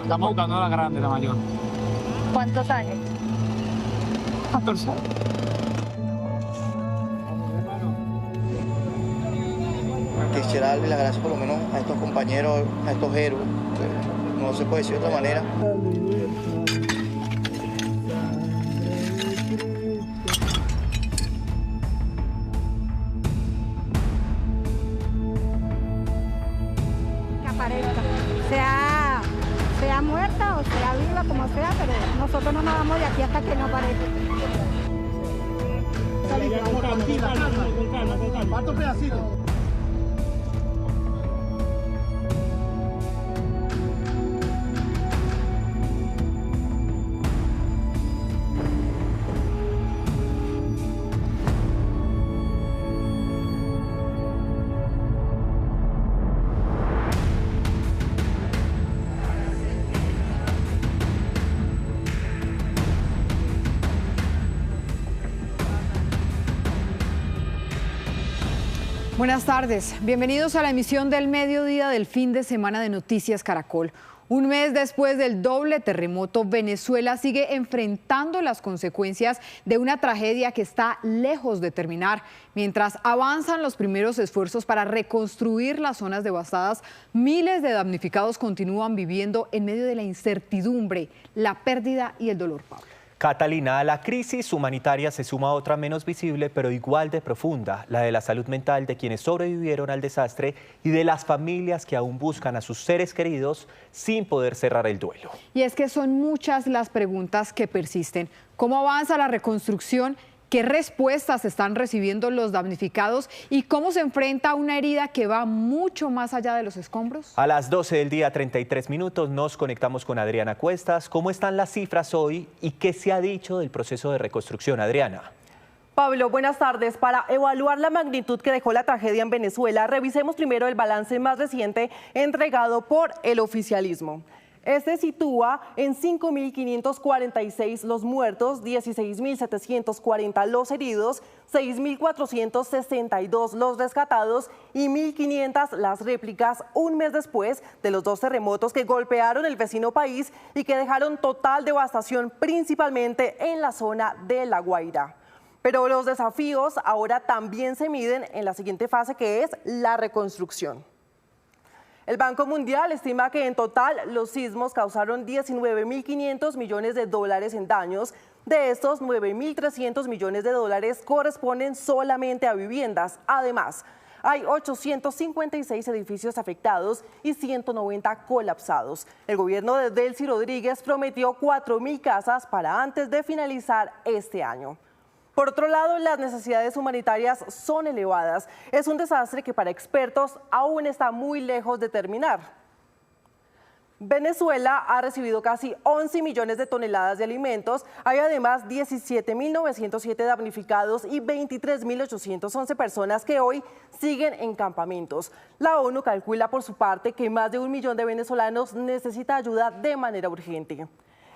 Estamos buscando a la grande, la mayor. ¿Cuántos años? 14. Quisiera darle las gracias por lo menos a estos compañeros, a estos héroes, que no se puede decir de otra manera. Que aparezca, sea muerta o sea viva, como sea, pero nosotros no nos vamos de aquí hasta que no aparezca. Con calma. ¿Cuántos pedacitos? Buenas tardes, bienvenidos a la emisión del mediodía del fin de semana de Noticias Caracol. Un mes después del doble terremoto, Venezuela sigue enfrentando las consecuencias de una tragedia que está lejos de terminar. Mientras avanzan los primeros esfuerzos para reconstruir las zonas devastadas, miles de damnificados continúan viviendo en medio de la incertidumbre, la pérdida y el dolor, Pablo. Catalina, a la crisis humanitaria se suma otra menos visible, pero igual de profunda, la de la salud mental de quienes sobrevivieron al desastre y de las familias que aún buscan a sus seres queridos sin poder cerrar el duelo. Y es que son muchas las preguntas que persisten. ¿Cómo avanza la reconstrucción? ¿Qué respuestas están recibiendo los damnificados? ¿Y cómo se enfrenta a una herida que va mucho más allá de los escombros? A las 12 del día, 33 minutos, nos conectamos con Adriana Cuestas. ¿Cómo están las cifras hoy y qué se ha dicho del proceso de reconstrucción, Adriana? Pablo, buenas tardes. Para evaluar la magnitud que dejó la tragedia en Venezuela, revisemos primero el balance más reciente entregado por el oficialismo. Este sitúa en 5.546 los muertos, 16.740 los heridos, 6.462 los rescatados y 1.500 las réplicas, un mes después de los dos terremotos que golpearon el vecino país y que dejaron total devastación principalmente en la zona de La Guaira. Pero los desafíos ahora también se miden en la siguiente fase, que es la reconstrucción. El Banco Mundial estima que en total los sismos causaron 19.500 millones de dólares en daños. De estos, 9.300 millones de dólares corresponden solamente a viviendas. Además, hay 856 edificios afectados y 190 colapsados. El gobierno de Delcy Rodríguez prometió 4.000 casas para antes de finalizar este año. Por otro lado, las necesidades humanitarias son elevadas. Es un desastre que para expertos aún está muy lejos de terminar. Venezuela ha recibido casi 11 millones de toneladas de alimentos. Hay además 17.907 damnificados y 23.811 personas que hoy siguen en campamentos. La ONU calcula por su parte que más de 1 millón de venezolanos necesita ayuda de manera urgente.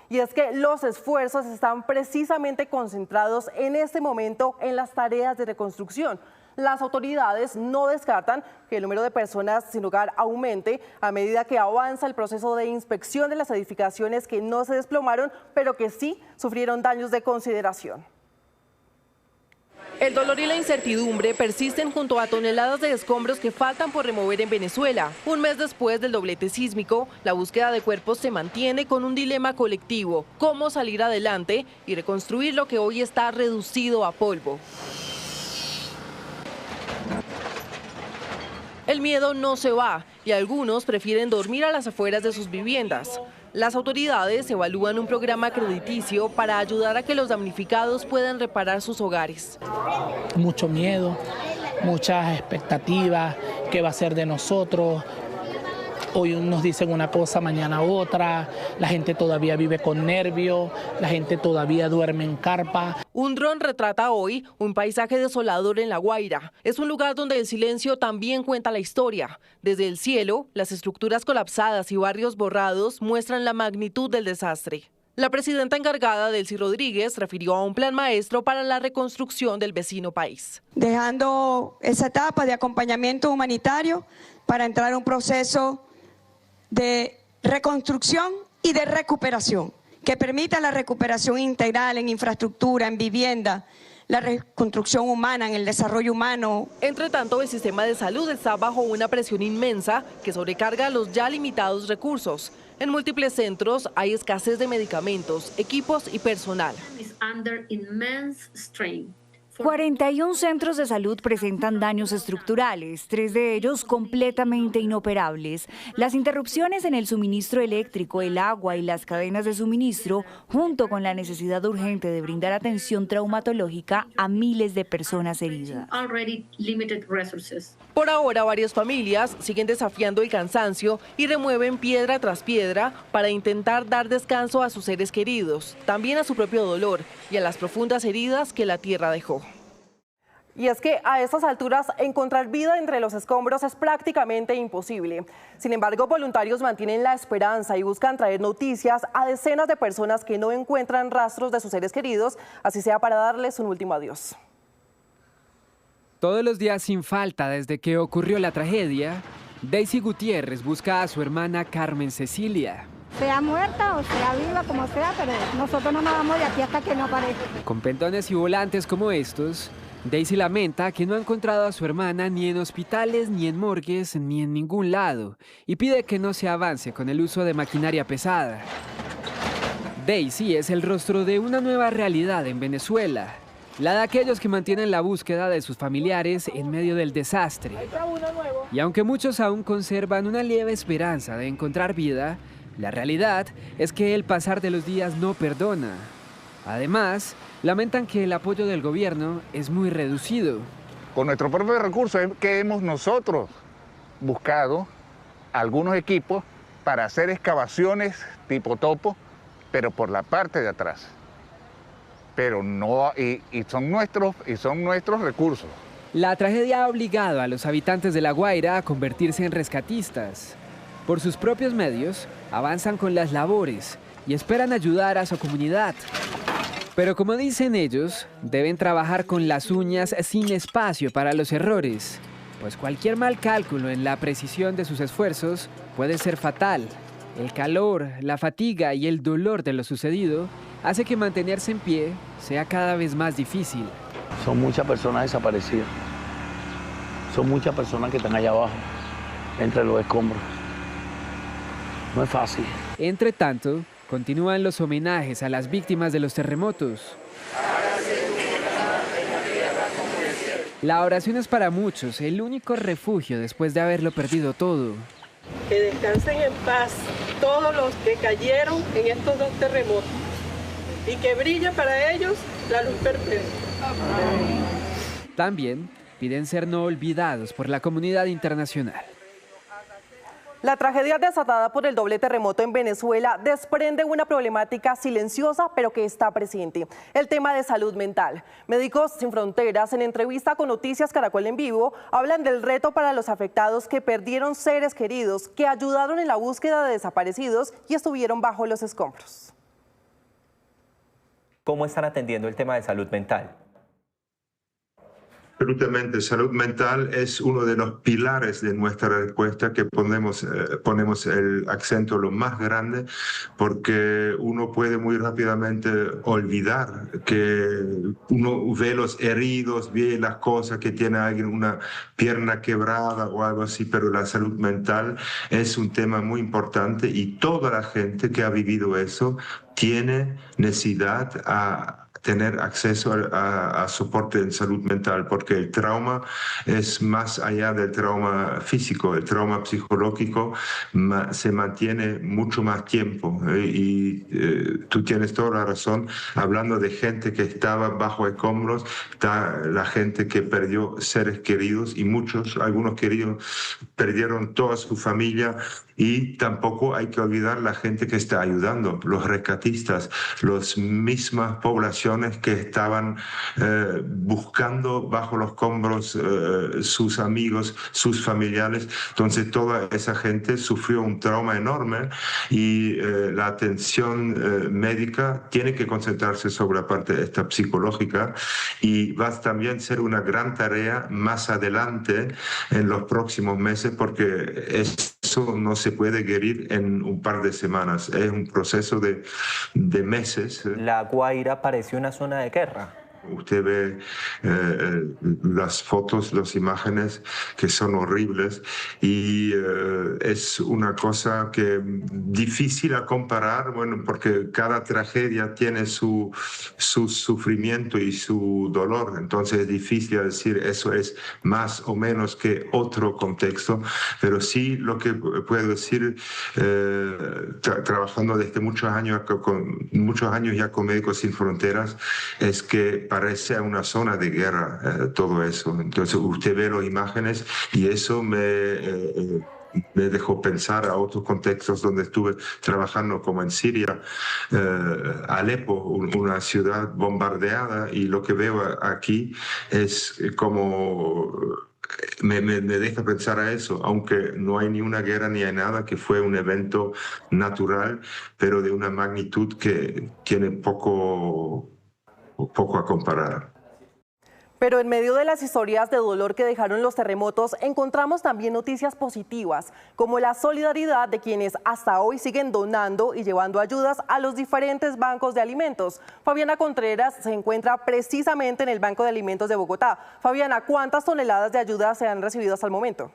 Y es que los esfuerzos están precisamente concentrados en este momento en las tareas de reconstrucción. Las autoridades no descartan que el número de personas sin hogar aumente a medida que avanza el proceso de inspección de las edificaciones que no se desplomaron, pero que sí sufrieron daños de consideración. El dolor y la incertidumbre persisten junto a toneladas de escombros que faltan por remover en Venezuela. Un mes después del doblete sísmico, la búsqueda de cuerpos se mantiene con un dilema colectivo: cómo salir adelante y reconstruir lo que hoy está reducido a polvo. El miedo no se va y algunos prefieren dormir a las afueras de sus viviendas. Las autoridades evalúan un programa crediticio para ayudar a que los damnificados puedan reparar sus hogares. Mucho miedo, muchas expectativas, qué va a ser de nosotros. Hoy nos dicen una cosa, mañana otra, la gente todavía vive con nervios, la gente todavía duerme en carpa. Un dron retrata hoy un paisaje desolador en La Guaira. Es un lugar donde el silencio también cuenta la historia. Desde el cielo, las estructuras colapsadas y barrios borrados muestran la magnitud del desastre. La presidenta encargada, Delcy Rodríguez, refirió a un plan maestro para la reconstrucción del vecino país. Dejando esa etapa de acompañamiento humanitario para entrar a un proceso de reconstrucción y de recuperación, que permita la recuperación integral en infraestructura, en vivienda, la reconstrucción humana, en el desarrollo humano. Entre tanto, el sistema de salud está bajo una presión inmensa que sobrecarga los ya limitados recursos. En múltiples centros hay escasez de medicamentos, equipos y personal. 41 centros de salud presentan daños estructurales, 3 de ellos completamente inoperables. Las interrupciones en el suministro eléctrico, el agua y las cadenas de suministro, junto con la necesidad urgente de brindar atención traumatológica a miles de personas heridas. Por ahora, varias familias siguen desafiando el cansancio y remueven piedra tras piedra para intentar dar descanso a sus seres queridos, también a su propio dolor y a las profundas heridas que la tierra dejó. Y es que a estas alturas encontrar vida entre los escombros es prácticamente imposible. Sin embargo, voluntarios mantienen la esperanza y buscan traer noticias a decenas de personas que no encuentran rastros de sus seres queridos, así sea para darles un último adiós. Todos los días sin falta desde que ocurrió la tragedia, Daisy Gutiérrez busca a su hermana Carmen Cecilia. Sea muerta o sea viva, como sea, pero nosotros no nos vamos de aquí hasta que no aparezca. Con pentones y volantes como estos, Daisy lamenta que no ha encontrado a su hermana ni en hospitales, ni en morgues, ni en ningún lado, y pide que no se avance con el uso de maquinaria pesada. Daisy es el rostro de una nueva realidad en Venezuela, la de aquellos que mantienen la búsqueda de sus familiares en medio del desastre. Y aunque muchos aún conservan una leve esperanza de encontrar vida, la realidad es que el pasar de los días no perdona. Además, lamentan que el apoyo del gobierno es muy reducido. Con nuestro propio recurso es que hemos nosotros buscado algunos equipos para hacer excavaciones tipo topo, pero por la parte de atrás. Pero no, y son nuestros recursos. La tragedia ha obligado a los habitantes de La Guaira a convertirse en rescatistas. Por sus propios medios, avanzan con las labores y esperan ayudar a su comunidad. Pero como dicen ellos, deben trabajar con las uñas sin espacio para los errores, pues cualquier mal cálculo en la precisión de sus esfuerzos puede ser fatal. El calor, la fatiga y el dolor de lo sucedido hace que mantenerse en pie sea cada vez más difícil. Son muchas personas desaparecidas. Son muchas personas que están allá abajo, entre los escombros. No es fácil. Entre tanto, continúan los homenajes a las víctimas de los terremotos. La oración es para muchos el único refugio después de haberlo perdido todo. Que descansen en paz todos los que cayeron en estos 2 terremotos y que brille para ellos la luz perpetua. También piden ser no olvidados por la comunidad internacional. La tragedia desatada por el doble terremoto en Venezuela desprende una problemática silenciosa pero que está presente, el tema de salud mental. Médicos Sin Fronteras, en entrevista con Noticias Caracol en Vivo, hablan del reto para los afectados que perdieron seres queridos, que ayudaron en la búsqueda de desaparecidos y estuvieron bajo los escombros. ¿Cómo están atendiendo el tema de salud mental? Absolutamente, salud mental es uno de los pilares de nuestra respuesta, que ponemos el acento lo más grande, porque uno puede muy rápidamente olvidar que uno ve los heridos, ve las cosas, que tiene alguien una pierna quebrada o algo así, pero la salud mental es un tema muy importante y toda la gente que ha vivido eso tiene necesidad a tener acceso a soporte en salud mental, porque el trauma es más allá del trauma físico, el trauma psicológico se mantiene mucho más tiempo, tú tienes toda la razón, hablando de gente que estaba bajo escombros, está la gente que perdió seres queridos y algunos queridos perdieron toda su familia, y tampoco hay que olvidar la gente que está ayudando, los rescatistas, las mismas poblaciones generaciones que estaban buscando bajo los escombros sus amigos, sus familiares. Entonces toda esa gente sufrió un trauma enorme y la atención médica tiene que concentrarse sobre la parte esta psicológica, y va a también ser una gran tarea más adelante en los próximos meses, porque eso no se puede guarir en un par de semanas, es un proceso de meses. La Guaira parece una zona de guerra. Usted ve las fotos, las imágenes que son horribles, y es una cosa que difícil a comparar, bueno, porque cada tragedia tiene su sufrimiento y su dolor, entonces es difícil decir eso es más o menos que otro contexto, pero sí lo que puedo decir, trabajando desde muchos años ya con Médicos Sin Fronteras, es que parece una zona de guerra todo eso. Entonces usted ve las imágenes y eso me dejó pensar a otros contextos donde estuve trabajando, como en Siria, Alepo, una ciudad bombardeada, y lo que veo aquí es como... Me deja pensar a eso, aunque no hay ni una guerra ni hay nada, que fue un evento natural, pero de una magnitud que tiene poco a comparar. Pero en medio de las historias de dolor que dejaron los terremotos, encontramos también noticias positivas, como la solidaridad de quienes hasta hoy siguen donando y llevando ayudas a los diferentes bancos de alimentos. Fabiana Contreras se encuentra precisamente en el Banco de Alimentos de Bogotá. Fabiana, ¿cuántas toneladas de ayuda se han recibido hasta el momento?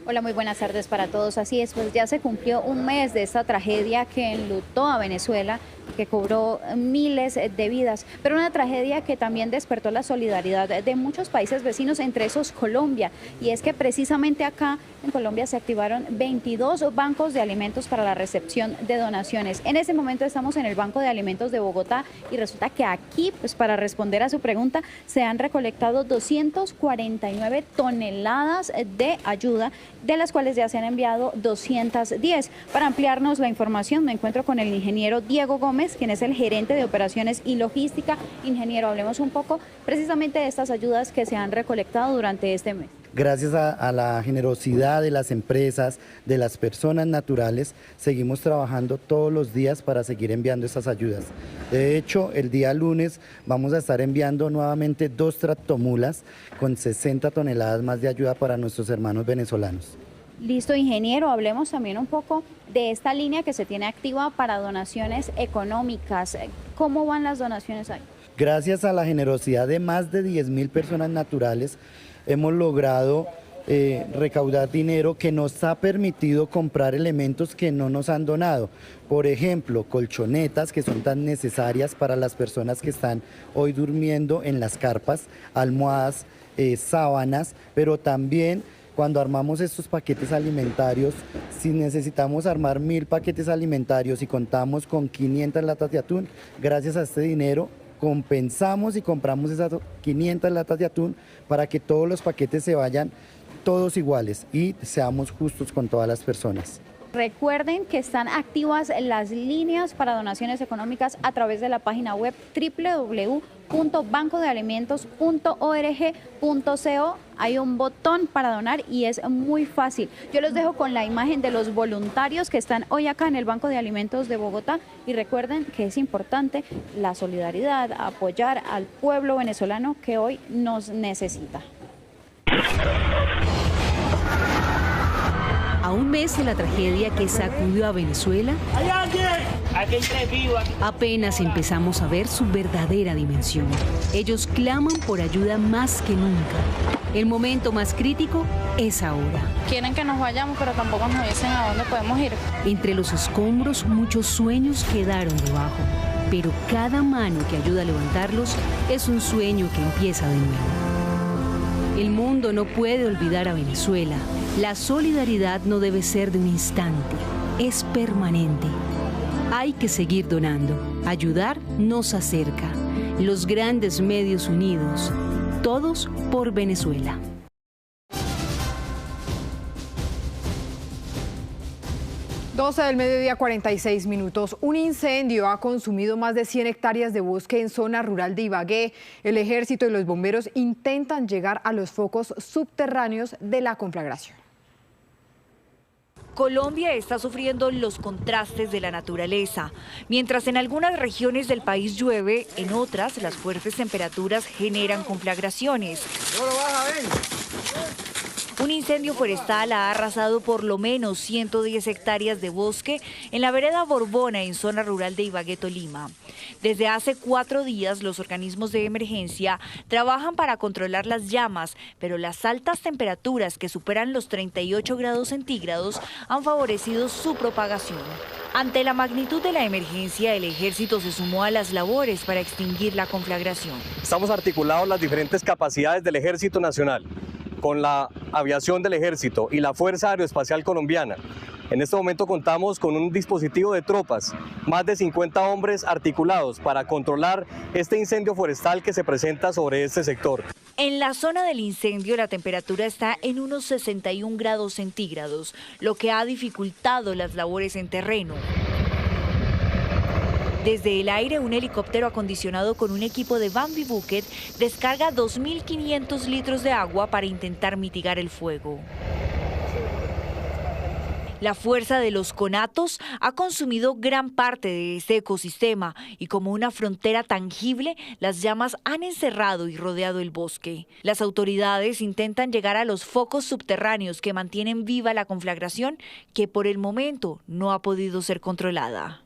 Hola, muy buenas tardes para todos. Así es, pues ya se cumplió un mes de esta tragedia que enlutó a Venezuela, que cobró miles de vidas, pero una tragedia que también despertó la solidaridad de muchos países vecinos, entre esos Colombia. Y es que precisamente acá en Colombia se activaron 22 bancos de alimentos para la recepción de donaciones. En este momento estamos en el Banco de Alimentos de Bogotá y resulta que aquí, pues para responder a su pregunta, se han recolectado 249 toneladas de ayuda, de las cuales ya se han enviado 210. Para ampliarnos la información me encuentro con el ingeniero Diego Gómez, quien es el gerente de operaciones y logística. Ingeniero, hablemos un poco precisamente de estas ayudas que se han recolectado durante este mes. Gracias a la generosidad de las empresas, de las personas naturales, seguimos trabajando todos los días para seguir enviando estas ayudas. De hecho, el día lunes vamos a estar enviando nuevamente 2 tractomulas con 60 toneladas más de ayuda para nuestros hermanos venezolanos. Listo, ingeniero, hablemos también un poco de esta línea que se tiene activa para donaciones económicas. ¿Cómo van las donaciones ahí? Gracias a la generosidad de más de 10.000 personas naturales, hemos logrado recaudar dinero que nos ha permitido comprar elementos que no nos han donado. Por ejemplo, colchonetas que son tan necesarias para las personas que están hoy durmiendo en las carpas, almohadas, sábanas, pero también cuando armamos estos paquetes alimentarios, si necesitamos armar 1000 paquetes alimentarios y contamos con 500 latas de atún, gracias a este dinero compensamos y compramos esas 500 latas de atún para que todos los paquetes se vayan todos iguales y seamos justos con todas las personas. Recuerden que están activas las líneas para donaciones económicas a través de la página web www.bancodealimentos.org.co. Hay un botón para donar y es muy fácil. Yo los dejo con la imagen de los voluntarios que están hoy acá en el Banco de Alimentos de Bogotá, y recuerden que es importante la solidaridad, apoyar al pueblo venezolano que hoy nos necesita. A un mes de la tragedia que sacudió a Venezuela, ¡hay alguien! Aquí hay 3 vivos. Apenas empezamos a ver su verdadera dimensión. Ellos claman por ayuda más que nunca. El momento más crítico es ahora. Quieren que nos vayamos, pero tampoco nos dicen a dónde podemos ir. Entre los escombros, muchos sueños quedaron debajo. Pero cada mano que ayuda a levantarlos es un sueño que empieza de nuevo. El mundo no puede olvidar a Venezuela. La solidaridad no debe ser de un instante, es permanente. Hay que seguir donando. Ayudar nos acerca. Los grandes medios unidos. Todos por Venezuela. 12 del mediodía, 46 minutos. Un incendio ha consumido más de 100 hectáreas de bosque en zona rural de Ibagué. El ejército y los bomberos intentan llegar a los focos subterráneos de la conflagración. Colombia está sufriendo los contrastes de la naturaleza. Mientras en algunas regiones del país llueve, en otras las fuertes temperaturas generan conflagraciones. Un incendio forestal ha arrasado por lo menos 110 hectáreas de bosque en la vereda Borbona, en zona rural de Ibagué, Tolima. Desde hace 4 días, los organismos de emergencia trabajan para controlar las llamas, pero las altas temperaturas que superan los 38 grados centígrados han favorecido su propagación. Ante la magnitud de la emergencia, el ejército se sumó a las labores para extinguir la conflagración. Estamos articulados las diferentes capacidades del Ejército Nacional, con la aviación del Ejército y la Fuerza Aeroespacial Colombiana. En este momento contamos con un dispositivo de tropas, más de 50 hombres articulados para controlar este incendio forestal que se presenta sobre este sector. En la zona del incendio la temperatura está en unos 61 grados centígrados, lo que ha dificultado las labores en terreno. Desde el aire, un helicóptero acondicionado con un equipo de Bambi Bucket descarga 2.500 litros de agua para intentar mitigar el fuego. La fuerza de los conatos ha consumido gran parte de este ecosistema y como una frontera tangible, las llamas han encerrado y rodeado el bosque. Las autoridades intentan llegar a los focos subterráneos que mantienen viva la conflagración, que por el momento no ha podido ser controlada.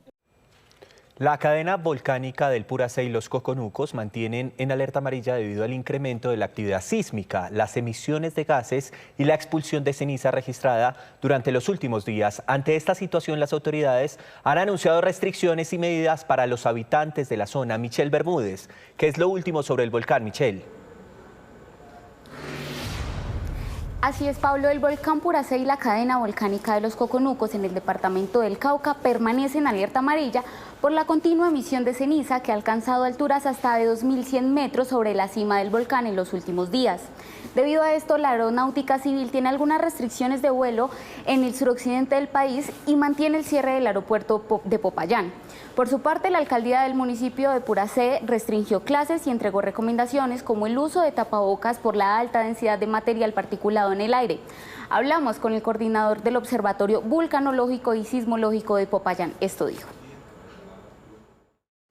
La cadena volcánica del Puracé y los Coconucos mantienen en alerta amarilla debido al incremento de la actividad sísmica, las emisiones de gases y la expulsión de ceniza registrada durante los últimos días. Ante esta situación, las autoridades han anunciado restricciones y medidas para los habitantes de la zona. Michelle Bermúdez, ¿qué es lo último sobre el volcán, Michelle? Así es, Pablo, el volcán Puracé y la cadena volcánica de los Coconucos en el departamento del Cauca permanecen en alerta amarilla por la continua emisión de ceniza que ha alcanzado alturas hasta de 2.100 metros sobre la cima del volcán en los últimos días. Debido a esto, la Aeronáutica Civil tiene algunas restricciones de vuelo en el suroccidente del país y mantiene el cierre del aeropuerto de Popayán. Por su parte, la alcaldía del municipio de Puracé restringió clases y entregó recomendaciones como el uso de tapabocas por la alta densidad de material particulado en el aire. Hablamos con el coordinador del Observatorio Vulcanológico y Sismológico de Popayán. Esto dijo.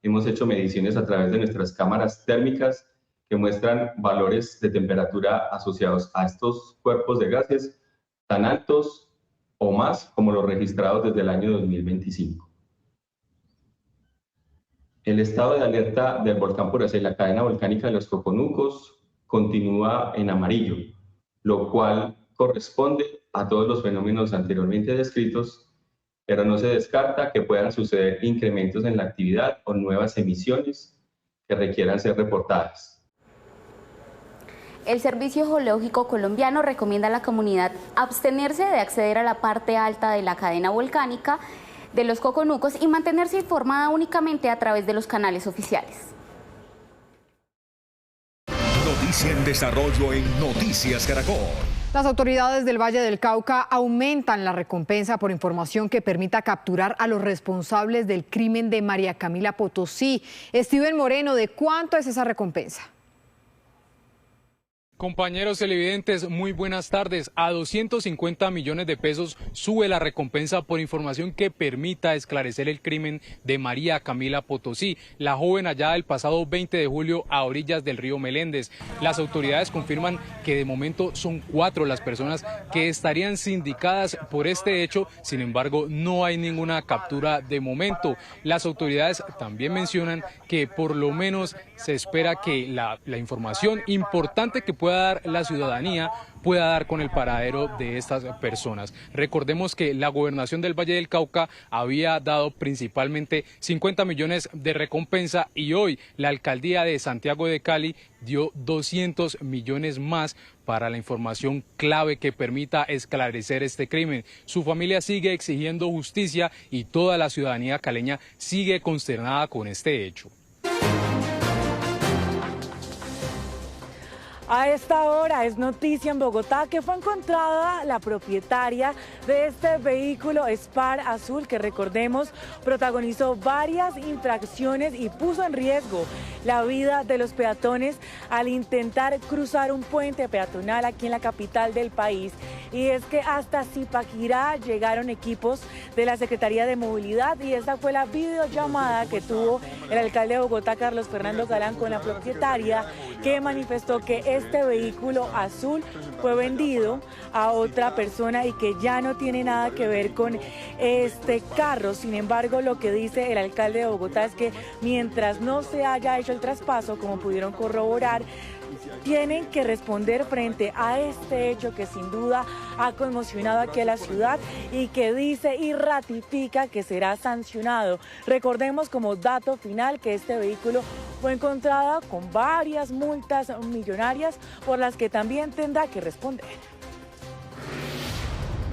Hemos hecho mediciones a través de nuestras cámaras térmicas que muestran valores de temperatura asociados a estos cuerpos de gases tan altos o más como los registrados desde el año 2025. El estado de alerta del volcán Puracé y la cadena volcánica de los Coconucos continúa en amarillo, lo cual corresponde a todos los fenómenos anteriormente descritos, pero no se descarta que puedan suceder incrementos en la actividad o nuevas emisiones que requieran ser reportadas. El Servicio Geológico Colombiano recomienda a la comunidad abstenerse de acceder a la parte alta de la cadena volcánica de los Coconucos y mantenerse informada únicamente a través de los canales oficiales. Noticia en desarrollo en Noticias Caracol. Las autoridades del Valle del Cauca aumentan la recompensa por información que permita capturar a los responsables del crimen de María Camila Potosí. Steven Moreno, ¿de cuánto es esa recompensa? Compañeros televidentes, muy buenas tardes. A 250 millones de pesos sube la recompensa por información que permita esclarecer el crimen de María Camila Potosí, la joven hallada el pasado 20 de julio a orillas del río Meléndez. Las autoridades confirman que de momento son 4 las personas que estarían sindicadas por este hecho, sin embargo no hay ninguna captura de momento. Las autoridades también mencionan que por lo menos se espera que la información importante que pueda dar la ciudadanía pueda dar con el paradero de estas personas. Recordemos que la gobernación del Valle del Cauca había dado principalmente 50 millones de recompensa y hoy la alcaldía de Santiago de Cali dio 200 millones más para la información clave que permita esclarecer este crimen. Su familia sigue exigiendo justicia y toda la ciudadanía caleña sigue consternada con este hecho. A esta hora es noticia en Bogotá que fue encontrada la propietaria de este vehículo Spar azul que, recordemos, protagonizó varias infracciones y puso en riesgo la vida de los peatones al intentar cruzar un puente peatonal aquí en la capital del país. Y es que hasta Zipaquirá llegaron equipos de la Secretaría de Movilidad y esta fue la videollamada que tuvo el alcalde de Bogotá, Carlos Fernando Galán, con la propietaria, que manifestó que este vehículo azul fue vendido a otra persona y que ya no tiene nada que ver con este carro. Sin embargo, lo que dice el alcalde de Bogotá es que mientras no se haya hecho el traspaso, como pudieron corroborar, tienen que responder frente a este hecho que sin duda ha conmocionado aquí a la ciudad y que dice y ratifica que será sancionado. Recordemos como dato final que este vehículo fue encontrado con varias multas millonarias por las que también tendrá que responder.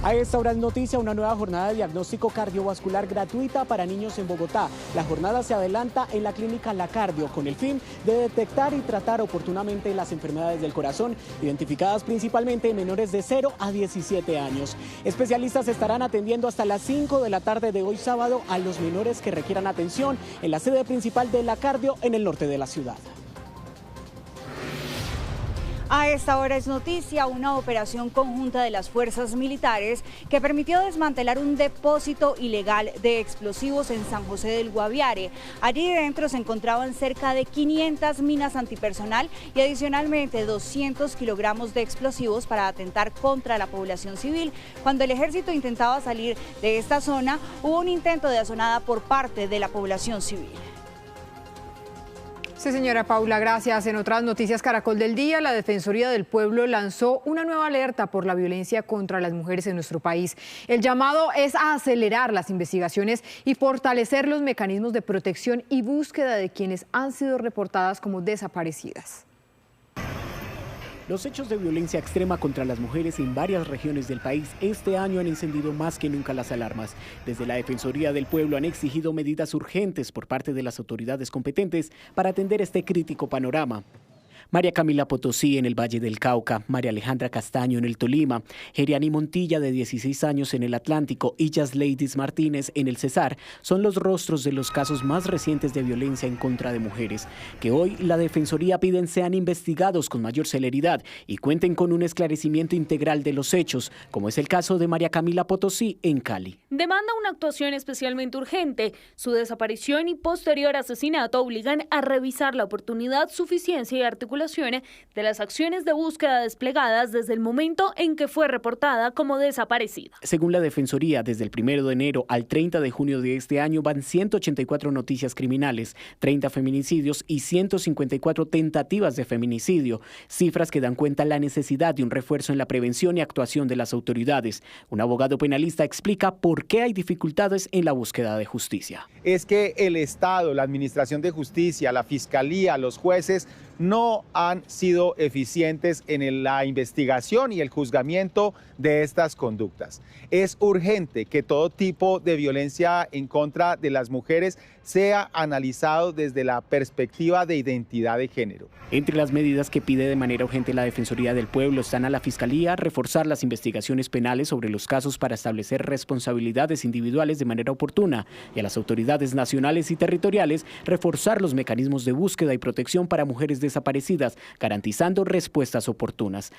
A esta hora es noticia una nueva jornada de diagnóstico cardiovascular gratuita para niños en Bogotá. La jornada se adelanta en la clínica La Cardio con el fin de detectar y tratar oportunamente las enfermedades del corazón, identificadas principalmente en menores de 0 a 17 años. Especialistas estarán atendiendo hasta las 5 de la tarde de hoy sábado a los menores que requieran atención en la sede principal de La Cardio en el norte de la ciudad. A esta hora es noticia una operación conjunta de las fuerzas militares que permitió desmantelar un depósito ilegal de explosivos en San José del Guaviare. Allí dentro se encontraban cerca de 500 minas antipersonal y adicionalmente 200 kilogramos de explosivos para atentar contra la población civil. Cuando el ejército intentaba salir de esta zona, hubo un intento de asonada por parte de la población civil. Sí, señora Paula, gracias. En otras noticias Caracol del Día, la Defensoría del Pueblo lanzó una nueva alerta por la violencia contra las mujeres en nuestro país. El llamado es a acelerar las investigaciones y fortalecer los mecanismos de protección y búsqueda de quienes han sido reportadas como desaparecidas. Los hechos de violencia extrema contra las mujeres en varias regiones del país este año han encendido más que nunca las alarmas. Desde la Defensoría del Pueblo han exigido medidas urgentes por parte de las autoridades competentes para atender este crítico panorama. María Camila Potosí en el Valle del Cauca, María Alejandra Castaño en el Tolima, Geriani Montilla de 16 años en el Atlántico y Yasleidis Martínez en el Cesar son los rostros de los casos más recientes de violencia en contra de mujeres, que hoy la Defensoría piden sean investigados con mayor celeridad y cuenten con un esclarecimiento integral de los hechos, como es el caso de María Camila Potosí en Cali. Demanda una actuación especialmente urgente. Su desaparición y posterior asesinato obligan a revisar la oportunidad, suficiencia y articulación de las acciones de búsqueda desplegadas desde el momento en que fue reportada como desaparecida. Según la Defensoría, desde el 1 de enero al 30 de junio de este año van 184 noticias criminales, 30 feminicidios y 154 tentativas de feminicidio, cifras que dan cuenta la necesidad de un refuerzo en la prevención y actuación de las autoridades. Un abogado penalista explica por qué hay dificultades en la búsqueda de justicia. Es que el Estado, la Administración de Justicia, la Fiscalía, los jueces no han sido eficientes en la investigación y el juzgamiento de estas conductas. Es urgente que todo tipo de violencia en contra de las mujeres sea analizado desde la perspectiva de identidad de género. Entre las medidas que pide de manera urgente la Defensoría del Pueblo están a la Fiscalía reforzar las investigaciones penales sobre los casos para establecer responsabilidades individuales de manera oportuna y a las autoridades nacionales y territoriales reforzar los mecanismos de búsqueda y protección para mujeres desaparecidas, garantizando respuestas oportunas.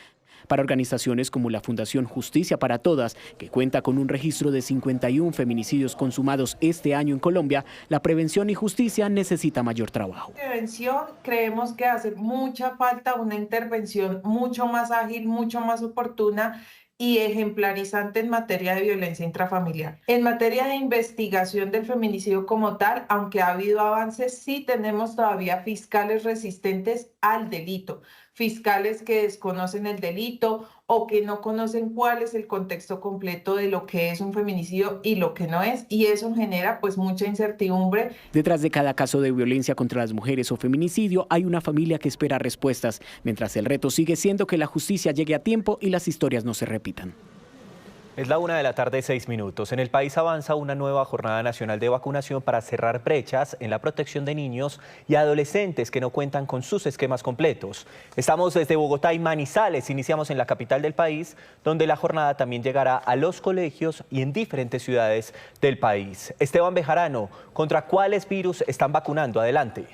Para organizaciones como la Fundación Justicia para Todas, que cuenta con un registro de 51 feminicidios consumados este año en Colombia, la prevención y justicia necesita mayor trabajo. Prevención, creemos que hace mucha falta una intervención mucho más ágil, mucho más oportuna y ejemplarizante en materia de violencia intrafamiliar. En materia de investigación del feminicidio como tal, aunque ha habido avances, sí tenemos todavía fiscales resistentes al delito, fiscales que desconocen el delito o que no conocen cuál es el contexto completo de lo que es un feminicidio y lo que no es, y eso genera pues mucha incertidumbre. Detrás de cada caso de violencia contra las mujeres o feminicidio hay una familia que espera respuestas, mientras el reto sigue siendo que la justicia llegue a tiempo y las historias no se repitan. Es la 1:06 p.m. En el país avanza una nueva jornada nacional de vacunación para cerrar brechas en la protección de niños y adolescentes que no cuentan con sus esquemas completos. Estamos desde Bogotá y Manizales, iniciamos en la capital del país, donde la jornada también llegará a los colegios y en diferentes ciudades del país. Esteban Bejarano, ¿contra cuáles virus están vacunando? Adelante.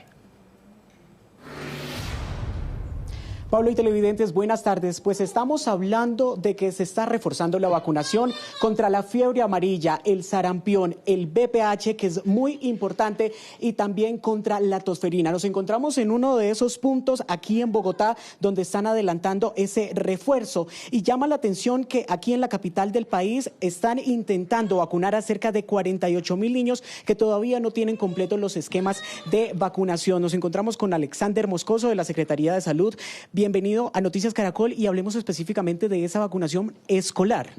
Pablo y televidentes, buenas tardes. Pues estamos hablando de que se está reforzando la vacunación contra la fiebre amarilla, el sarampión, el VPH, que es muy importante, y también contra la tosferina. Nos encontramos en uno de esos puntos aquí en Bogotá donde están adelantando ese refuerzo. Y llama la atención que aquí en la capital del país están intentando vacunar a cerca de 48.000 niños que todavía no tienen completos los esquemas de vacunación. Nos encontramos con Alexander Moscoso de la Secretaría de Salud. Bienvenido a Noticias Caracol y hablemos específicamente de esa vacunación escolar.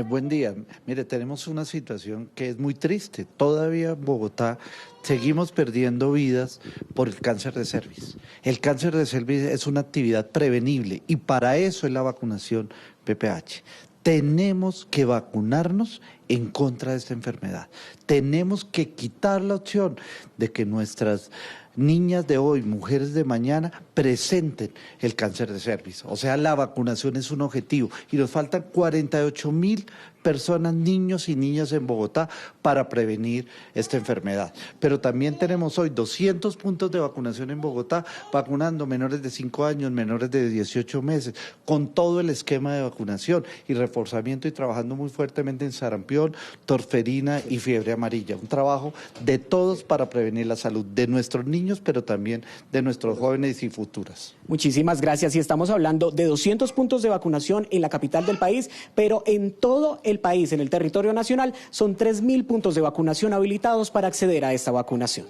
Buen día. Mire, tenemos una situación que es muy triste. Todavía en Bogotá seguimos perdiendo vidas por el cáncer de cervix. El cáncer de cervix es una actividad prevenible y para eso es la vacunación VPH. Tenemos que vacunarnos en contra de esta enfermedad. Tenemos que quitar la opción de que nuestras niñas de hoy, mujeres de mañana, presenten el cáncer de cervix. O sea, la vacunación es un objetivo y nos faltan 48.000 personas, niños y niñas en Bogotá para prevenir esta enfermedad. Pero también tenemos hoy 200 puntos de vacunación en Bogotá, vacunando menores de 5 años, menores de 18 meses, con todo el esquema de vacunación y reforzamiento y trabajando muy fuertemente en sarampión, tosferina y fiebre amarilla. Un trabajo de todos para prevenir la salud de nuestros niños, pero también de nuestros jóvenes y futuras. Muchísimas gracias. Y estamos hablando de 200 puntos de vacunación en la capital del país, pero en todo el país, en el territorio nacional, son 3.000 puntos de vacunación habilitados para acceder a esta vacunación.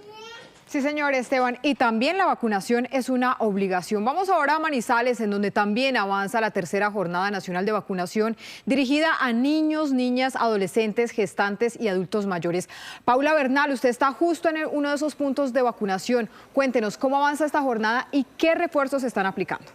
Sí, señor Esteban, y también la vacunación es una obligación. Vamos ahora a Manizales, en donde también avanza la tercera jornada nacional de vacunación dirigida a niños, niñas, adolescentes, gestantes y adultos mayores. Paula Bernal, usted está justo en uno de esos puntos de vacunación. Cuéntenos cómo avanza esta jornada y qué refuerzos se están aplicando.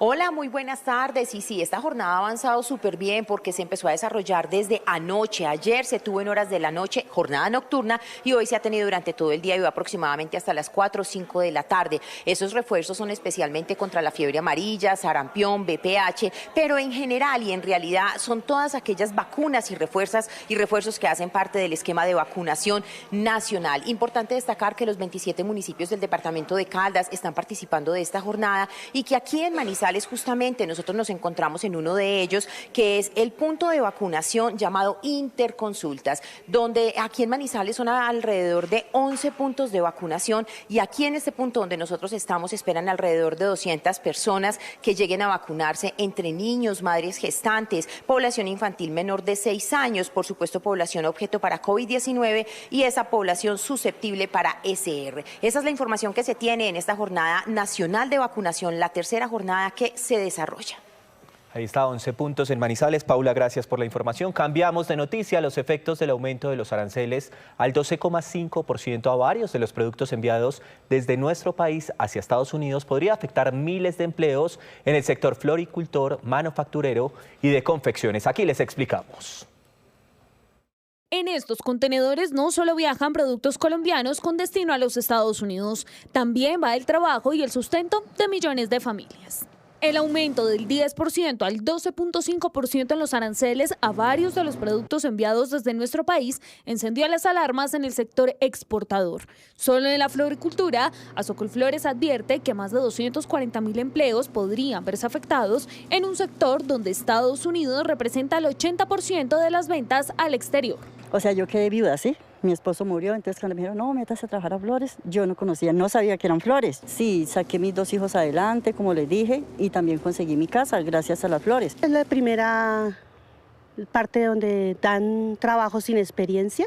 Hola, muy buenas tardes. Y sí, esta jornada ha avanzado súper bien porque se empezó a desarrollar desde anoche. Ayer se tuvo en horas de la noche jornada nocturna y hoy se ha tenido durante todo el día y va aproximadamente hasta las 4 o 5 de la tarde. Esos refuerzos son especialmente contra la fiebre amarilla, sarampión, VPH, pero en general y en realidad son todas aquellas vacunas y refuerzos que hacen parte del esquema de vacunación nacional. Importante destacar que los 27 municipios del departamento de Caldas están participando de esta jornada y que aquí en Manizales justamente nosotros nos encontramos en uno de ellos, que es el punto de vacunación llamado Interconsultas, donde aquí en Manizales son alrededor de 11 puntos de vacunación y aquí en este punto donde nosotros estamos esperan alrededor de 200 personas que lleguen a vacunarse entre niños, madres gestantes, población infantil menor de 6 años, por supuesto población objeto para COVID-19 y esa población susceptible para SR. Esa es la información que se tiene en esta jornada nacional de vacunación, la tercera jornada que se desarrolla. Ahí está, 11 puntos en Manizales. Paula, gracias por la información. Cambiamos de noticia. Los efectos del aumento de los aranceles al 12,5% a varios de los productos enviados desde nuestro país hacia Estados Unidos podría afectar miles de empleos en el sector floricultor, manufacturero y de confecciones. Aquí les explicamos. En estos contenedores no solo viajan productos colombianos con destino a los Estados Unidos, también va el trabajo y el sustento de millones de familias. El aumento del 10% al 12,5% en los aranceles a varios de los productos enviados desde nuestro país encendió las alarmas en el sector exportador. Solo en la floricultura, Azocolflores advierte que más de 240.000 empleos podrían verse afectados en un sector donde Estados Unidos representa el 80% de las ventas al exterior. O sea, yo quedé viuda, ¿sí? Mi esposo murió, entonces cuando me dijeron, no, métase a trabajar a flores, yo no conocía, no sabía que eran flores. Sí, saqué mis 2 hijos adelante, como les dije, y también conseguí mi casa gracias a las flores. Es la primera parte donde dan trabajo sin experiencia,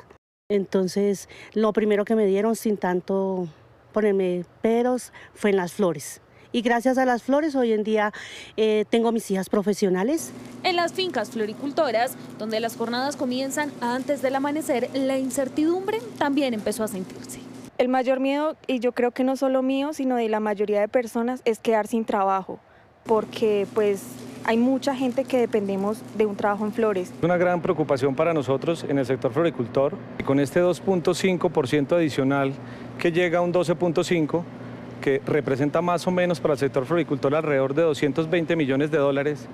entonces lo primero que me dieron sin tanto ponerme peros fue en las flores. Y gracias a las flores hoy en día tengo mis hijas profesionales. En las fincas floricultoras, donde las jornadas comienzan antes del amanecer, la incertidumbre también empezó a sentirse. El mayor miedo, y yo creo que no solo mío, sino de la mayoría de personas, es quedar sin trabajo, porque pues hay mucha gente que dependemos de un trabajo en flores. Es una gran preocupación para nosotros en el sector floricultor. Y con este 2.5% adicional que llega a un 12.5%, que representa más o menos para el sector floricultor alrededor de 220 millones de dólares,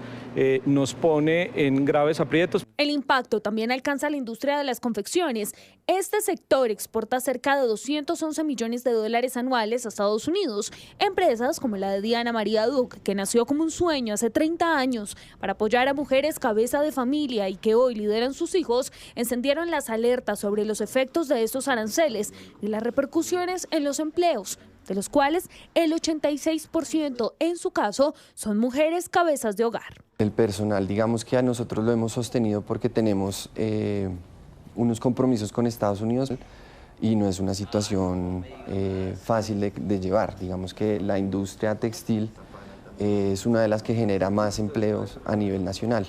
nos pone en graves aprietos. El impacto también alcanza a la industria de las confecciones. Este sector exporta cerca de 211 millones de dólares anuales a Estados Unidos. Empresas como la de Diana María Duque, que nació como un sueño hace 30 años para apoyar a mujeres cabeza de familia y que hoy lideran sus hijos, encendieron las alertas sobre los efectos de estos aranceles y las repercusiones en los empleos, de los cuales el 86% en su caso son mujeres cabezas de hogar. El personal, digamos que a nosotros lo hemos sostenido porque tenemos unos compromisos con Estados Unidos y no es una situación fácil de llevar. Digamos que la industria textil es una de las que genera más empleos a nivel nacional.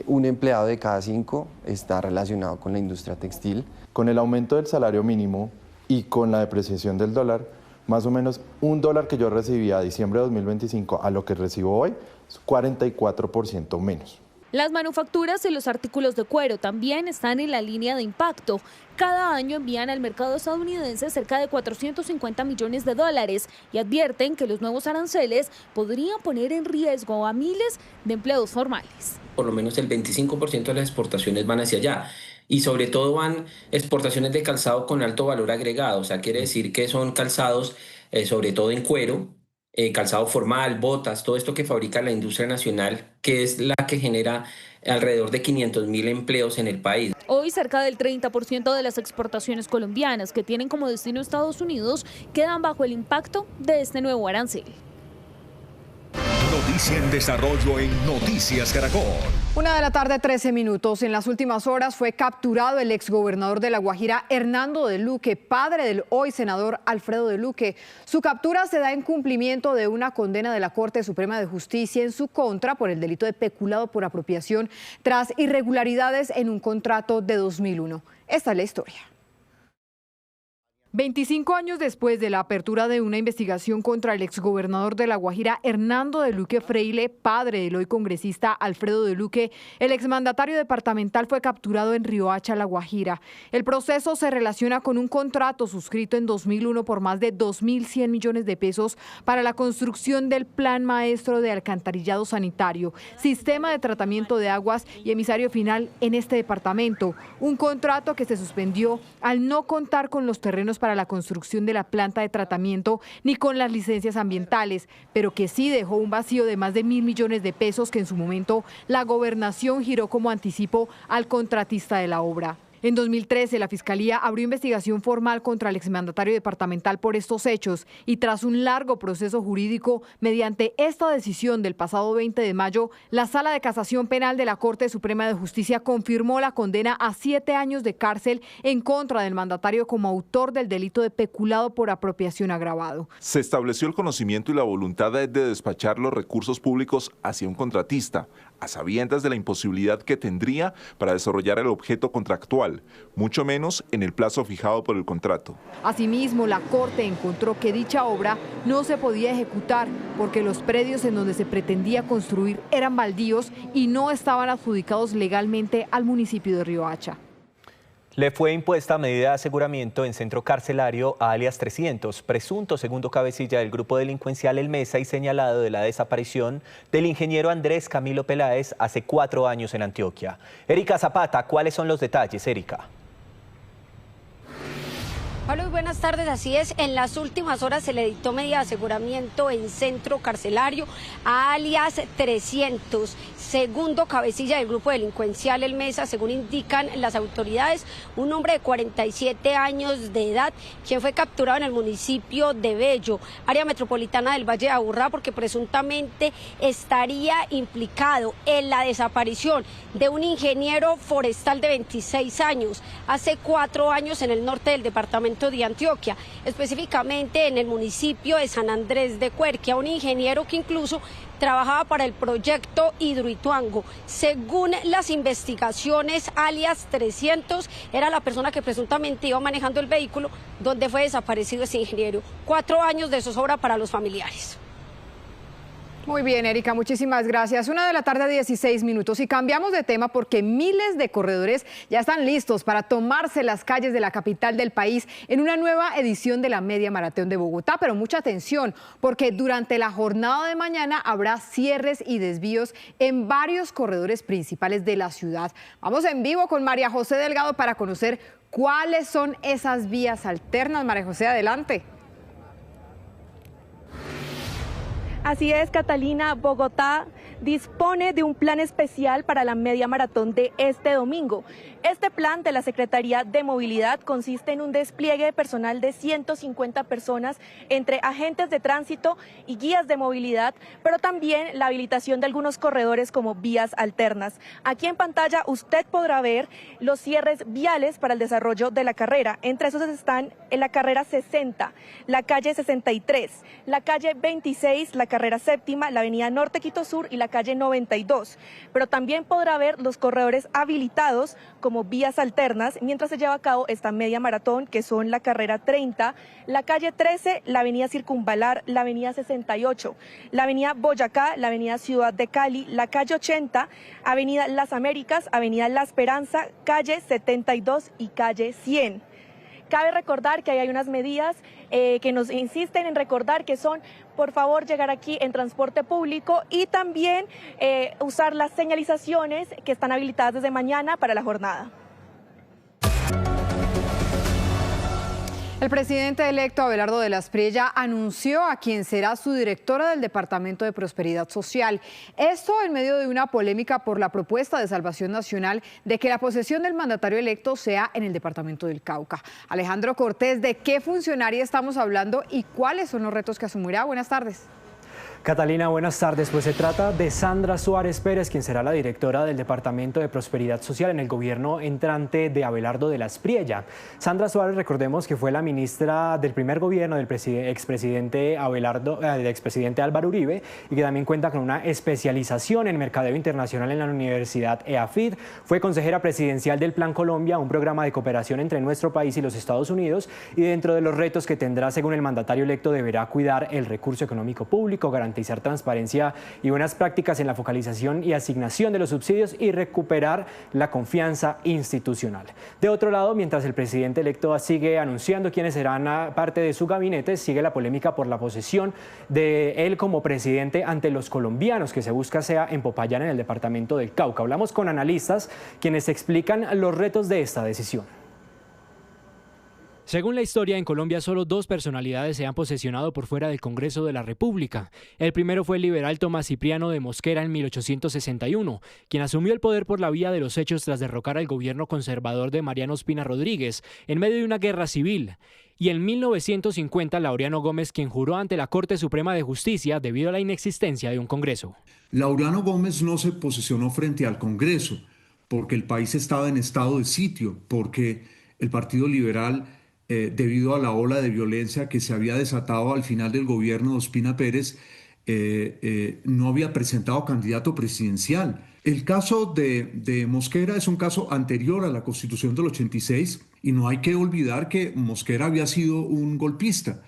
Un empleado de cada 5 está relacionado con la industria textil. Con el aumento del salario mínimo y con la depreciación del dólar, más o menos $1 que yo recibía a diciembre de 2025 a lo que recibo hoy es 44% menos. Las manufacturas y los artículos de cuero también están en la línea de impacto. Cada año envían al mercado estadounidense cerca de 450 millones de dólares y advierten que los nuevos aranceles podrían poner en riesgo a miles de empleos formales. Por lo menos el 25% de las exportaciones van hacia allá. Y sobre todo van exportaciones de calzado con alto valor agregado, o sea, quiere decir que son calzados sobre todo en cuero, calzado formal, botas, todo esto que fabrica la industria nacional, que es la que genera alrededor de 500.000 empleos en el país. Hoy cerca del 30% de las exportaciones colombianas que tienen como destino Estados Unidos quedan bajo el impacto de este nuevo arancel. Noticia en desarrollo en Noticias Caracol. 1:13 p.m. En las últimas horas fue capturado el exgobernador de La Guajira, Hernando de Luque, padre del hoy senador Alfredo de Luque. Su captura se da en cumplimiento de una condena de la Corte Suprema de Justicia en su contra por el delito de peculado por apropiación tras irregularidades en un contrato de 2001. Esta es la historia. 25 años después de la apertura de una investigación contra el exgobernador de La Guajira, Hernando de Luque Freile, padre del hoy congresista Alfredo de Luque, el exmandatario departamental fue capturado en Riohacha, La Guajira. El proceso se relaciona con un contrato suscrito en 2001 por más de 2.100 millones de pesos para la construcción del Plan Maestro de Alcantarillado Sanitario, sistema de tratamiento de aguas y emisario final en este departamento. Un contrato que se suspendió al no contar con los terrenos para la construcción de la planta de tratamiento ni con las licencias ambientales, pero que sí dejó un vacío de más de 1.000 millones de pesos que en su momento la gobernación giró como anticipo al contratista de la obra. En 2013, la Fiscalía abrió investigación formal contra el exmandatario departamental por estos hechos y tras un largo proceso jurídico, mediante esta decisión del pasado 20 de mayo, la Sala de Casación Penal de la Corte Suprema de Justicia confirmó la condena a 7 años de cárcel en contra del mandatario como autor del delito de peculado por apropiación agravado. Se estableció el conocimiento y la voluntad de despachar los recursos públicos hacia un contratista, a sabiendas de la imposibilidad que tendría para desarrollar el objeto contractual, mucho menos en el plazo fijado por el contrato. Asimismo, la Corte encontró que dicha obra no se podía ejecutar porque los predios en donde se pretendía construir eran baldíos y no estaban adjudicados legalmente al municipio de Riohacha. Le fue impuesta medida de aseguramiento en centro carcelario a alias 300, presunto segundo cabecilla del grupo delincuencial El Mesa y señalado de la desaparición del ingeniero Andrés Camilo Peláez hace 4 años en Antioquia. Erika Zapata, ¿cuáles son los detalles, Erika? Hola, buenas tardes. Así es, en las últimas horas se le dictó medida de aseguramiento en centro carcelario a alias 300, segundo cabecilla del grupo delincuencial El Mesa, según indican las autoridades, un hombre de 47 años de edad, quien fue capturado en el municipio de Bello, área metropolitana del Valle de Aburrá, porque presuntamente estaría implicado en la desaparición de un ingeniero forestal de 26 años, hace 4 años en el norte del departamento de Antioquia, específicamente en el municipio de San Andrés de Cuerquia, un ingeniero que incluso trabajaba para el proyecto Hidroituango. Según las investigaciones, alias 300 era la persona que presuntamente iba manejando el vehículo donde fue desaparecido ese ingeniero. 4 años de zozobra para los familiares. Muy bien, Erika, muchísimas gracias. 1:16 p.m. y cambiamos de tema porque miles de corredores ya están listos para tomarse las calles de la capital del país en una nueva edición de la Media Maratón de Bogotá. Pero mucha atención, porque durante la jornada de mañana habrá cierres y desvíos en varios corredores principales de la ciudad. Vamos en vivo con María José Delgado para conocer cuáles son esas vías alternas. María José, adelante. Así es, Catalina, Bogotá dispone de un plan especial para la media maratón de este domingo. Este plan de la Secretaría de Movilidad consiste en un despliegue de personal de 150 personas entre agentes de tránsito y guías de movilidad, pero también la habilitación de algunos corredores como vías alternas. Aquí en pantalla usted podrá ver los cierres viales para el desarrollo de la carrera. Entre esos están en la carrera 60, la calle 63, la calle 26, la carrera séptima, la avenida Norte Quito Sur y la calle 92. Pero también podrá ver los corredores habilitados como vías alternas mientras se lleva a cabo esta media maratón, que son la carrera 30, la calle 13, la avenida Circunvalar, la avenida 68, la avenida Boyacá, la avenida Ciudad de Cali, la calle 80, avenida Las Américas, avenida La Esperanza, calle 72 y calle 100. Cabe recordar que hay unas medidas que nos insisten en recordar que son, por favor, llegar aquí en transporte público y también usar las señalizaciones que están habilitadas desde mañana para la jornada. El presidente electo Abelardo de la Espriella anunció a quien será su directora del Departamento de Prosperidad Social. Esto en medio de una polémica por la propuesta de Salvación Nacional de que la posesión del mandatario electo sea en el departamento del Cauca. Alejandro Cortés, ¿de qué funcionaria estamos hablando y cuáles son los retos que asumirá? Buenas tardes. Catalina, buenas tardes. Pues se trata de Sandra Suárez Pérez, quien será la directora del Departamento de Prosperidad Social en el gobierno entrante de Abelardo de la Espriella. Sandra Suárez, recordemos que fue la ministra del primer gobierno del expresidente Álvaro Uribe y que también cuenta con una especialización en mercadeo internacional en la Universidad EAFID. Fue consejera presidencial del Plan Colombia, un programa de cooperación entre nuestro país y los Estados Unidos, y dentro de los retos que tendrá, según el mandatario electo, deberá cuidar el recurso económico público, garantizar transparencia y buenas prácticas en la focalización y asignación de los subsidios y recuperar la confianza institucional. De otro lado, mientras el presidente electo sigue anunciando quiénes serán parte de su gabinete, sigue la polémica por la posesión de él como presidente ante los colombianos, que se busca sea en Popayán, en el departamento del Cauca. Hablamos con analistas quienes explican los retos de esta decisión. Según la historia, en Colombia solo 2 personalidades se han posesionado por fuera del Congreso de la República. El primero fue el liberal Tomás Cipriano de Mosquera en 1861, quien asumió el poder por la vía de los hechos tras derrocar al gobierno conservador de Mariano Ospina Rodríguez en medio de una guerra civil. Y en 1950, Laureano Gómez, quien juró ante la Corte Suprema de Justicia debido a la inexistencia de un Congreso. Laureano Gómez no se posesionó frente al Congreso porque el país estaba en estado de sitio, porque el Partido Liberal, debido a la ola de violencia que se había desatado al final del gobierno de Ospina Pérez, no había presentado candidato presidencial. El caso de Mosquera es un caso anterior a la Constitución del 86 y no hay que olvidar que Mosquera había sido un golpista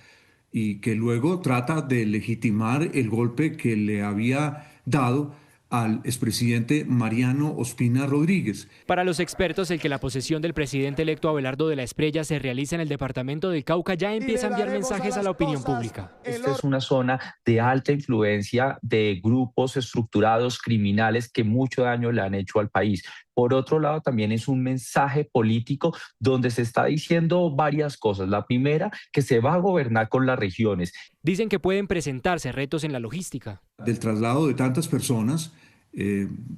y que luego trata de legitimar el golpe que le había dado al expresidente Mariano Ospina Rodríguez. Para los expertos, el que la posesión del presidente electo Abelardo de la Espriella se realiza en el departamento del Cauca ya empieza a enviar mensajes a la opinión pública. Esta es una zona de alta influencia de grupos estructurados criminales que mucho daño le han hecho al país. Por otro lado, también es un mensaje político donde se está diciendo varias cosas. La primera, que se va a gobernar con las regiones. Dicen que pueden presentarse retos en la logística. Del traslado de tantas personas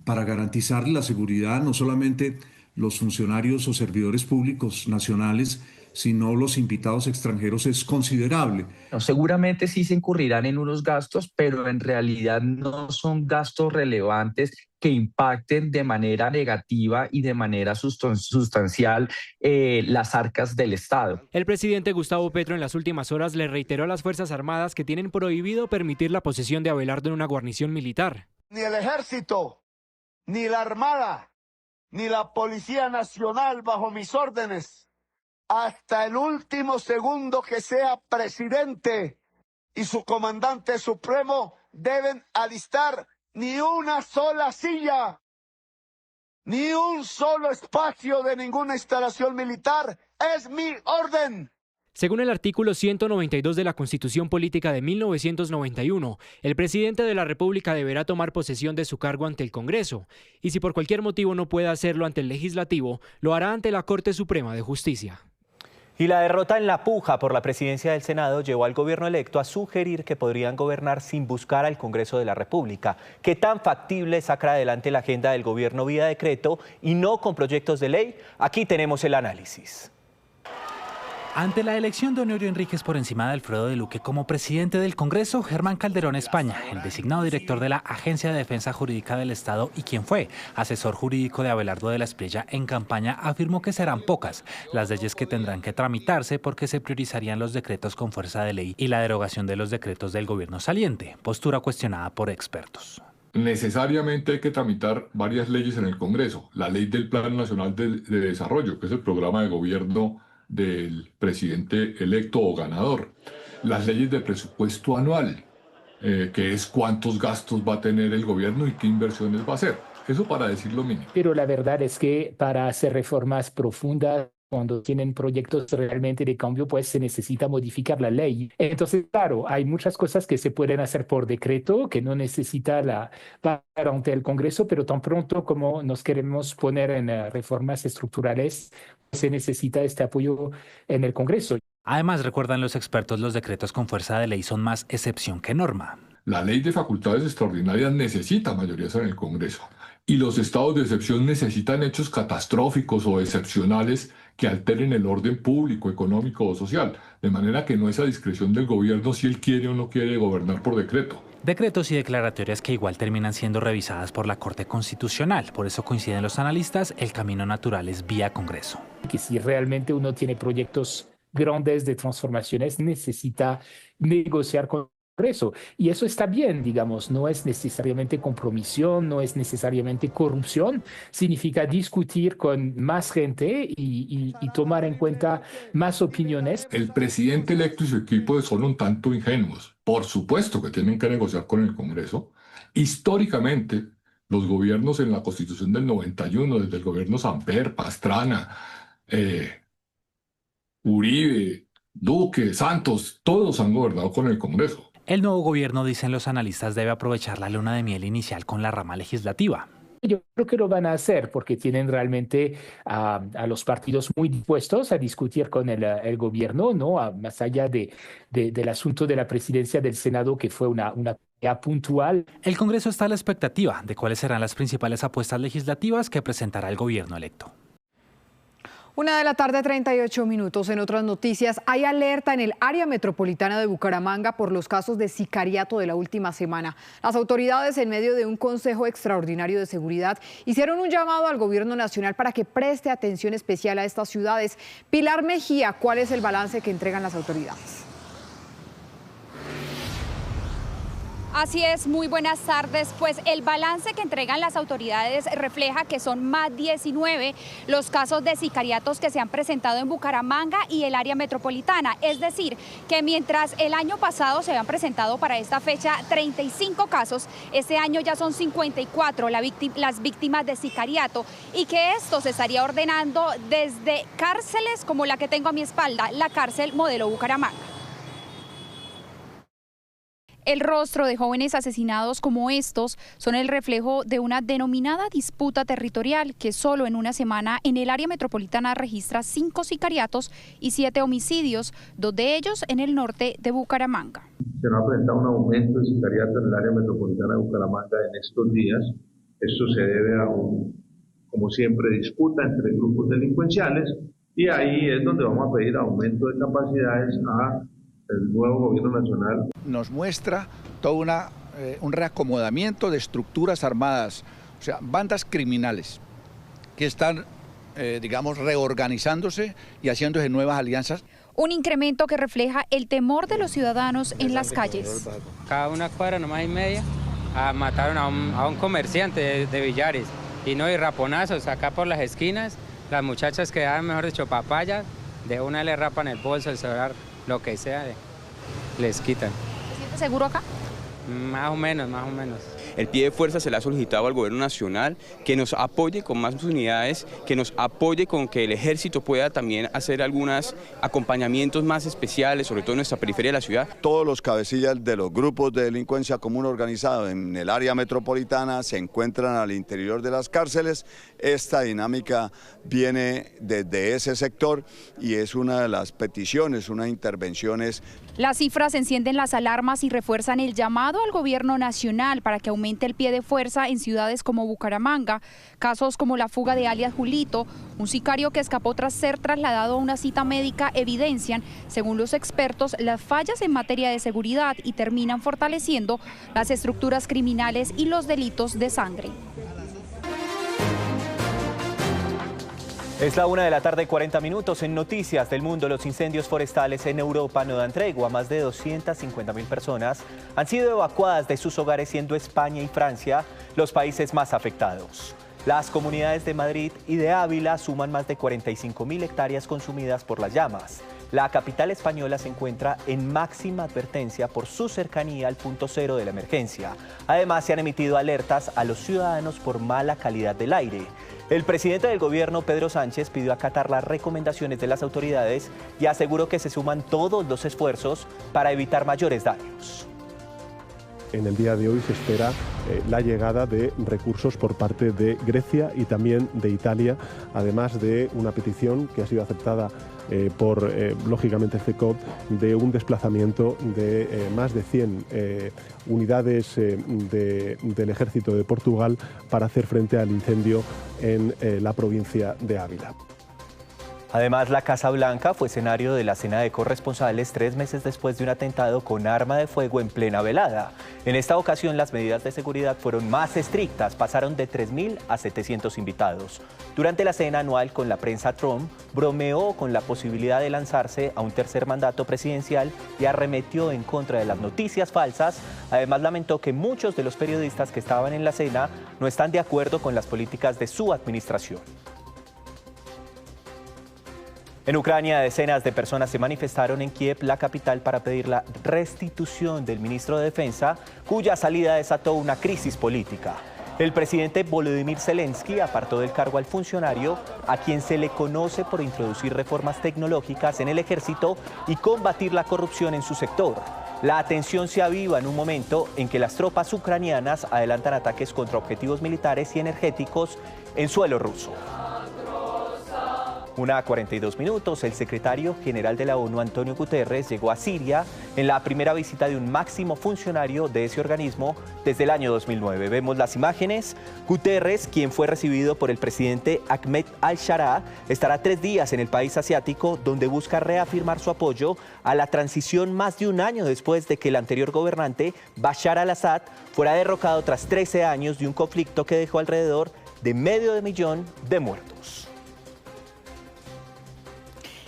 para garantizar la seguridad, no solamente los funcionarios o servidores públicos nacionales, sino los invitados extranjeros, es considerable. No, seguramente sí se incurrirán en unos gastos, pero en realidad no son gastos relevantes que impacten de manera negativa y de manera sustancial las arcas del Estado. El presidente Gustavo Petro en las últimas horas le reiteró a las Fuerzas Armadas que tienen prohibido permitir la posesión de Abelardo en una guarnición militar. Ni el Ejército, ni la Armada, ni la Policía Nacional bajo mis órdenes, hasta el último segundo que sea presidente y su comandante supremo, deben alistar ni una sola silla, ni un solo espacio de ninguna instalación militar. Es mi orden. Según el artículo 192 de la Constitución Política de 1991, el presidente de la República deberá tomar posesión de su cargo ante el Congreso, y si por cualquier motivo no puede hacerlo ante el Legislativo, lo hará ante la Corte Suprema de Justicia. Y la derrota en la puja por la presidencia del Senado llevó al gobierno electo a sugerir que podrían gobernar sin buscar al Congreso de la República. ¿Qué tan factible es sacar adelante la agenda del gobierno vía decreto y no con proyectos de ley? Aquí tenemos el análisis. Ante la elección de Honorio Enríquez por encima de Alfredo de Luque como presidente del Congreso, Germán Calderón España, el designado director de la Agencia de Defensa Jurídica del Estado y quien fue asesor jurídico de Abelardo de la Espriella en campaña, afirmó que serán pocas las leyes que tendrán que tramitarse porque se priorizarían los decretos con fuerza de ley y la derogación de los decretos del gobierno saliente, postura cuestionada por expertos. Necesariamente hay que tramitar varias leyes en el Congreso. La ley del Plan Nacional de Desarrollo, que es el programa de gobierno del presidente electo o ganador. Las leyes de presupuesto anual, que es cuántos gastos va a tener el gobierno y qué inversiones va a hacer. Eso para decir lo mínimo. Pero la verdad es que para hacer reformas profundas, cuando tienen proyectos realmente de cambio, pues se necesita modificar la ley. Entonces, claro, hay muchas cosas que se pueden hacer por decreto, que no necesita la ante el Congreso, pero tan pronto como nos queremos poner en reformas estructurales, se necesita este apoyo en el Congreso. Además, recuerdan los expertos, los decretos con fuerza de ley son más excepción que norma. La ley de facultades extraordinarias necesita mayorías en el Congreso y los estados de excepción necesitan hechos catastróficos o excepcionales que alteren el orden público, económico o social, de manera que no es a discreción del gobierno si él quiere o no quiere gobernar por decreto. Decretos y declaratorias que igual terminan siendo revisadas por la Corte Constitucional. Por eso coinciden los analistas, el camino natural es vía Congreso. Que si realmente uno tiene proyectos grandes de transformaciones, necesita negociar con Congreso. Y eso está bien, digamos, no es necesariamente compromisión, no es necesariamente corrupción, significa discutir con más gente y tomar en cuenta más opiniones. El presidente electo y su equipo son un tanto ingenuos. Por supuesto que tienen que negociar con el Congreso. Históricamente, los gobiernos en la Constitución del 91, desde el gobierno Samper, Pastrana, Uribe, Duque, Santos, todos han gobernado con el Congreso. El nuevo gobierno, dicen los analistas, debe aprovechar la luna de miel inicial con la rama legislativa. Yo creo que lo van a hacer porque tienen realmente a los partidos muy dispuestos a discutir con el gobierno, ¿no? Más allá del asunto de la presidencia del Senado, que fue una tarea puntual. El Congreso está a la expectativa de cuáles serán las principales apuestas legislativas que presentará el gobierno electo. 1:38 p.m. En otras noticias, hay alerta en el área metropolitana de Bucaramanga por los casos de sicariato de la última semana. Las autoridades, en medio de un consejo extraordinario de seguridad, hicieron un llamado al gobierno nacional para que preste atención especial a estas ciudades. Pilar Mejía, ¿cuál es el balance que entregan las autoridades? Así es, muy buenas tardes. Pues el balance que entregan las autoridades refleja que son más 19 los casos de sicariatos que se han presentado en Bucaramanga y el área metropolitana. Es decir, que mientras el año pasado se habían presentado para esta fecha 35 casos, este año ya son 54 las víctimas de sicariato y que esto se estaría ordenando desde cárceles como la que tengo a mi espalda, la cárcel modelo Bucaramanga. El rostro de jóvenes asesinados como estos son el reflejo de una denominada disputa territorial que solo en una semana en el área metropolitana registra 5 sicariatos y 7 homicidios, 2 de ellos en el norte de Bucaramanga. Se nos ha presentado un aumento de sicariato en el área metropolitana de Bucaramanga en estos días. Esto se debe a como siempre, disputa entre grupos delincuenciales y ahí es donde vamos a pedir aumento de capacidades el nuevo gobierno nacional. Nos muestra todo un reacomodamiento de estructuras armadas, o sea, bandas criminales que están, digamos, reorganizándose y haciéndose nuevas alianzas. Un incremento que refleja el temor de los ciudadanos en las calles. Cada una cuadra, nomás y media, mataron a un comerciante de Villares y no hay raponazos acá por las esquinas. Las muchachas que daban, mejor dicho, papaya, de una le rapan el bolso, el celular, lo que sea, les quitan. ¿Se siente seguro acá? Más o menos. El pie de fuerza se le ha solicitado al gobierno nacional que nos apoye con más unidades, que nos apoye con que el ejército pueda también hacer algunos acompañamientos más especiales, sobre todo en nuestra periferia de la ciudad. Todos los cabecillas de los grupos de delincuencia común organizado en el área metropolitana se encuentran al interior de las cárceles. Esta dinámica viene desde ese sector y es una de las peticiones, unas intervenciones. Las cifras encienden las alarmas y refuerzan el llamado al gobierno nacional para que aumente el pie de fuerza en ciudades como Bucaramanga. Casos como la fuga de alias Julito, un sicario que escapó tras ser trasladado a una cita médica, evidencian, según los expertos, las fallas en materia de seguridad y terminan fortaleciendo las estructuras criminales y los delitos de sangre. Es la 1:40 p.m. En Noticias del Mundo, los incendios forestales en Europa no dan tregua. Más de 250.000 personas han sido evacuadas de sus hogares, siendo España y Francia los países más afectados. Las comunidades de Madrid y de Ávila suman más de 45.000 hectáreas consumidas por las llamas. La capital española se encuentra en máxima advertencia por su cercanía al punto cero de la emergencia. Además, se han emitido alertas a los ciudadanos por mala calidad del aire. El presidente del gobierno, Pedro Sánchez, pidió acatar las recomendaciones de las autoridades y aseguró que se suman todos los esfuerzos para evitar mayores daños. En el día de hoy se espera la llegada de recursos por parte de Grecia y también de Italia, además de una petición que ha sido aceptada por, lógicamente, CECOP, de un desplazamiento de más de 100 unidades del Ejército de Portugal para hacer frente al incendio en la provincia de Ávila. Además, la Casa Blanca fue escenario de la cena de corresponsales 3 meses después de un atentado con arma de fuego en plena velada. En esta ocasión, las medidas de seguridad fueron más estrictas, pasaron de 3.000 a 700 invitados. Durante la cena anual con la prensa, Trump bromeó con la posibilidad de lanzarse a un tercer mandato presidencial y arremetió en contra de las noticias falsas. Además, lamentó que muchos de los periodistas que estaban en la cena no están de acuerdo con las políticas de su administración. En Ucrania, decenas de personas se manifestaron en Kiev, la capital, para pedir la restitución del ministro de Defensa, cuya salida desató una crisis política. El presidente Volodymyr Zelensky apartó del cargo al funcionario, a quien se le conoce por introducir reformas tecnológicas en el ejército y combatir la corrupción en su sector. La atención se aviva en un momento en que las tropas ucranianas adelantan ataques contra objetivos militares y energéticos en suelo ruso. 1:42 p.m, el secretario general de la ONU, Antonio Guterres, llegó a Siria en la primera visita de un máximo funcionario de ese organismo desde el año 2009. Vemos las imágenes. Guterres, quien fue recibido por el presidente Ahmed al-Sharaa, estará 3 días en el país asiático, donde busca reafirmar su apoyo a la transición más de un año después de que el anterior gobernante, Bashar al-Assad, fuera derrocado tras 13 años de un conflicto que dejó alrededor de 500.000 de muertos.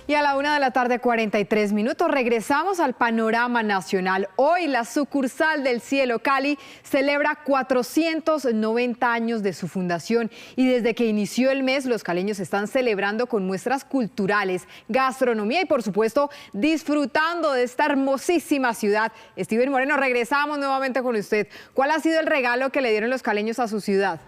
Y a la 1:43 p.m, regresamos al panorama nacional. Hoy la sucursal del Cielo Cali celebra 490 años de su fundación y desde que inició el mes los caleños están celebrando con muestras culturales, gastronomía y por supuesto disfrutando de esta hermosísima ciudad. Steven Moreno, regresamos nuevamente con usted. ¿Cuál ha sido el regalo que le dieron los caleños a su ciudad?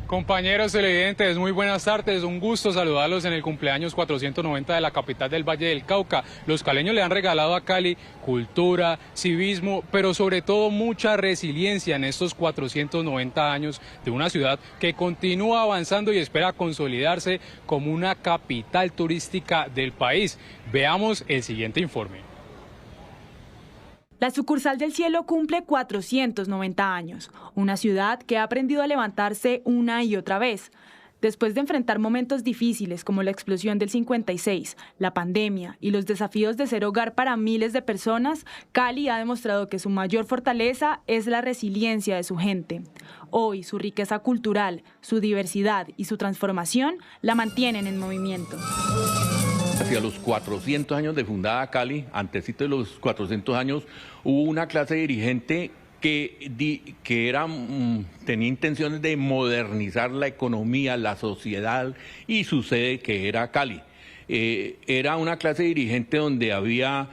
Compañeros televidentes, muy buenas tardes, un gusto saludarlos en el cumpleaños 490 de la capital del Valle del Cauca. Los caleños le han regalado a Cali cultura, civismo, pero sobre todo mucha resiliencia en estos 490 años de una ciudad que continúa avanzando y espera consolidarse como una capital turística del país. Veamos el siguiente informe. La sucursal del Cielo cumple 490 años, una ciudad que ha aprendido a levantarse una y otra vez. Después de enfrentar momentos difíciles como la explosión del 56, la pandemia y los desafíos de ser hogar para miles de personas, Cali ha demostrado que su mayor fortaleza es la resiliencia de su gente. Hoy, su riqueza cultural, su diversidad y su transformación la mantienen en movimiento. Hacia los 400 años de fundada Cali, antesito de los 400 años, hubo una clase dirigente que tenía intenciones de modernizar la economía, la sociedad y su sede, que era Cali. era una clase dirigente donde había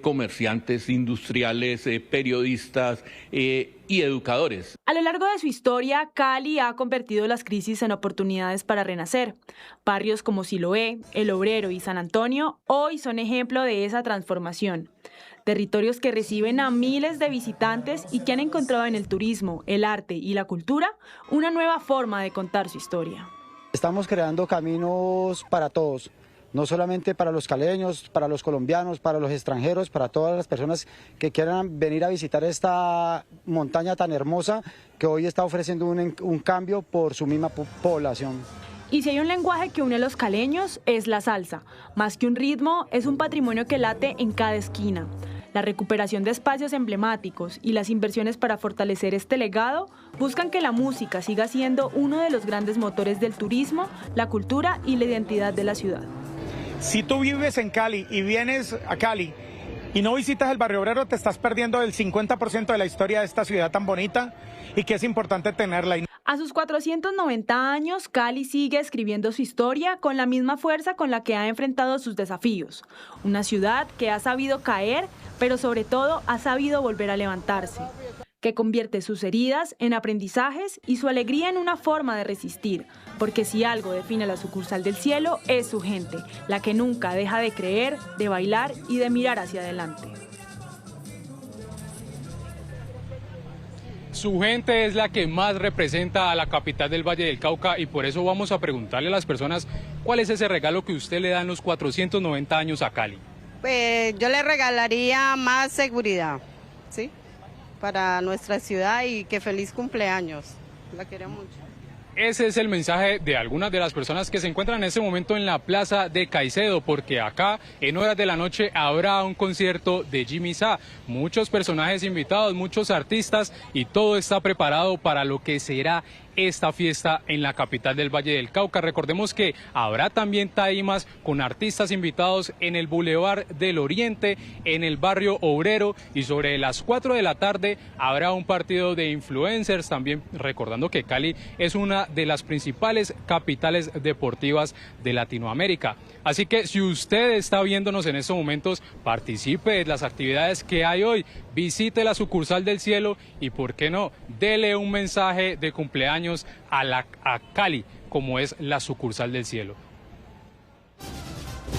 comerciantes, industriales, periodistas y educadores. A lo largo de su historia, Cali ha convertido las crisis en oportunidades para renacer. Barrios como Siloé, El Obrero y San Antonio hoy son ejemplo de esa transformación. Territorios que reciben a miles de visitantes y que han encontrado en el turismo, el arte y la cultura una nueva forma de contar su historia. Estamos creando caminos para todos, no solamente para los caleños, para los colombianos, para los extranjeros, para todas las personas que quieran venir a visitar esta montaña tan hermosa que hoy está ofreciendo un cambio por su misma población. Y si hay un lenguaje que une a los caleños, es la salsa. Más que un ritmo, es un patrimonio que late en cada esquina. La recuperación de espacios emblemáticos y las inversiones para fortalecer este legado buscan que la música siga siendo uno de los grandes motores del turismo, la cultura y la identidad de la ciudad. Si tú vives en Cali y vienes a Cali y no visitas el Barrio Obrero, te estás perdiendo el 50% de la historia de esta ciudad tan bonita y que es importante tenerla. A sus 490 años, Cali sigue escribiendo su historia con la misma fuerza con la que ha enfrentado sus desafíos. Una ciudad que ha sabido caer, pero sobre todo ha sabido volver a levantarse, que convierte sus heridas en aprendizajes y su alegría en una forma de resistir, porque si algo define a la sucursal del cielo es su gente, la que nunca deja de creer, de bailar y de mirar hacia adelante. Su gente es la que más representa a la capital del Valle del Cauca y por eso vamos a preguntarle a las personas cuál es ese regalo que usted le da en los 490 años a Cali. Pues yo le regalaría más seguridad, ¿sí? Para nuestra ciudad y que feliz cumpleaños. La quiero mucho. Ese es el mensaje de algunas de las personas que se encuentran en este momento en la Plaza de Caicedo, porque acá en horas de la noche habrá un concierto de Jimmy Sá. Muchos personajes invitados, muchos artistas y todo está preparado para lo que será esta fiesta en la capital del Valle del Cauca. Recordemos que habrá también taimas con artistas invitados en el Boulevard del Oriente, en el Barrio Obrero, y sobre las 4 de la tarde habrá un partido de influencers, también recordando que Cali es una de las principales capitales deportivas de Latinoamérica. Así que si usted está viéndonos en estos momentos, participe de las actividades que hay hoy, visite la sucursal del cielo y, ¿por qué no?, dele un mensaje de cumpleaños a Cali, como es la sucursal del cielo.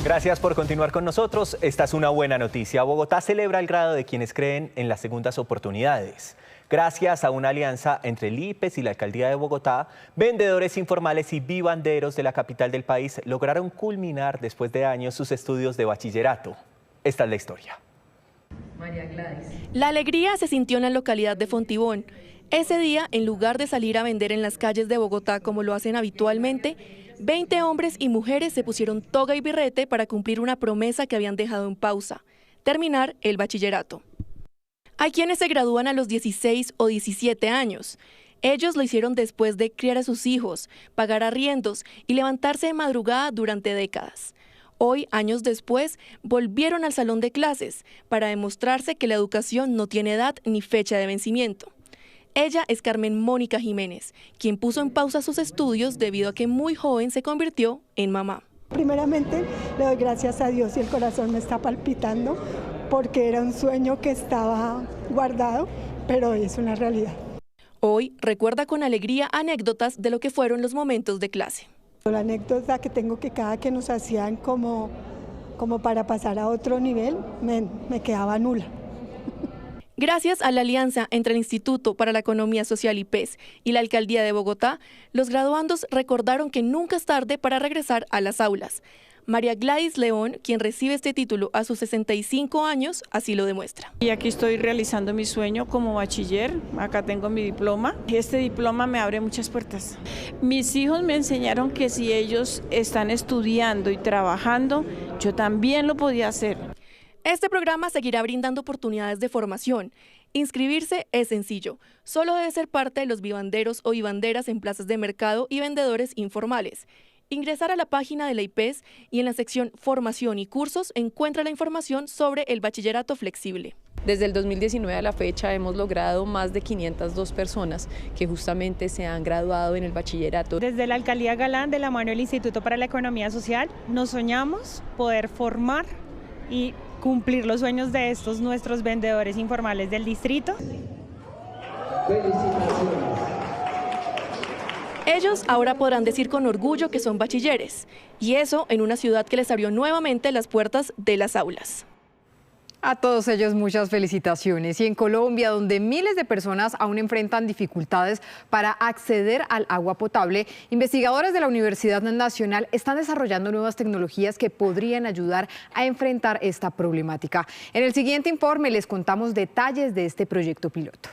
Gracias por continuar con nosotros. Esta es una buena noticia. Bogotá celebra el grado de quienes creen en las segundas oportunidades. Gracias a una alianza entre el IPES y la Alcaldía de Bogotá, vendedores informales y vivanderos de la capital del país lograron culminar después de años sus estudios de bachillerato. Esta es la historia. La alegría se sintió en la localidad de Fontibón. Ese día, en lugar de salir a vender en las calles de Bogotá como lo hacen habitualmente, 20 hombres y mujeres se pusieron toga y birrete para cumplir una promesa que habían dejado en pausa: terminar el bachillerato. Hay quienes se gradúan a los 16 o 17 años. Ellos lo hicieron después de criar a sus hijos, pagar arriendos y levantarse de madrugada durante décadas. Hoy, años después, volvieron al salón de clases para demostrarse que la educación no tiene edad ni fecha de vencimiento. Ella es Carmen Mónica Jiménez, quien puso en pausa sus estudios debido a que muy joven se convirtió en mamá. Primeramente, le doy gracias a Dios y el corazón me está palpitando porque era un sueño que estaba guardado, pero hoy es una realidad. Hoy recuerda con alegría anécdotas de lo que fueron los momentos de clase. La anécdota que tengo que cada que nos hacían como para pasar a otro nivel, me quedaba nula. Gracias a la alianza entre el Instituto para la Economía Social IPES y la Alcaldía de Bogotá, los graduandos recordaron que nunca es tarde para regresar a las aulas. María Gladys León, quien recibe este título a sus 65 años, así lo demuestra. Y aquí estoy realizando mi sueño como bachiller, acá tengo mi diploma y este diploma me abre muchas puertas. Mis hijos me enseñaron que si ellos están estudiando y trabajando, yo también lo podía hacer. Este programa seguirá brindando oportunidades de formación. Inscribirse es sencillo, solo debe ser parte de los vivanderos o vivanderas en plazas de mercado y vendedores informales. Ingresar a la página de la IPES y en la sección Formación y Cursos encuentra la información sobre el bachillerato flexible. Desde el 2019 a la fecha hemos logrado más de 502 personas que justamente se han graduado en el bachillerato. Desde la Alcaldía Galán, de la mano del Instituto para la Economía Social, nos soñamos poder formar y cumplir los sueños de estos nuestros vendedores informales del distrito. Ellos ahora podrán decir con orgullo que son bachilleres, y eso en una ciudad que les abrió nuevamente las puertas de las aulas. A todos ellos muchas felicitaciones. Y en Colombia, donde miles de personas aún enfrentan dificultades para acceder al agua potable, investigadores de la Universidad Nacional están desarrollando nuevas tecnologías que podrían ayudar a enfrentar esta problemática. En el siguiente informe les contamos detalles de este proyecto piloto.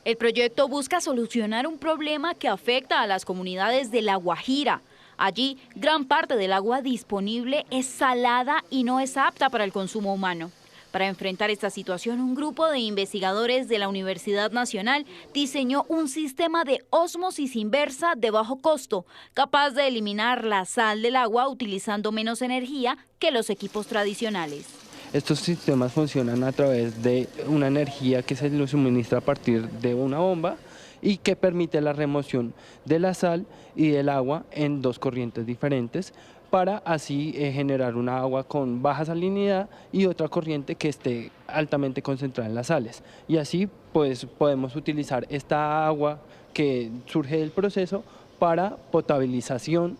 El proyecto busca solucionar un problema que afecta a las comunidades de La Guajira. Allí, gran parte del agua disponible es salada y no es apta para el consumo humano. Para enfrentar esta situación, un grupo de investigadores de la Universidad Nacional diseñó un sistema de ósmosis inversa de bajo costo, capaz de eliminar la sal del agua utilizando menos energía que los equipos tradicionales. Estos sistemas funcionan a través de una energía que se les suministra a partir de una bomba y que permite la remoción de la sal y del agua en dos corrientes diferentes para así generar una agua con baja salinidad y otra corriente que esté altamente concentrada en las sales. Y así pues podemos utilizar esta agua que surge del proceso para potabilización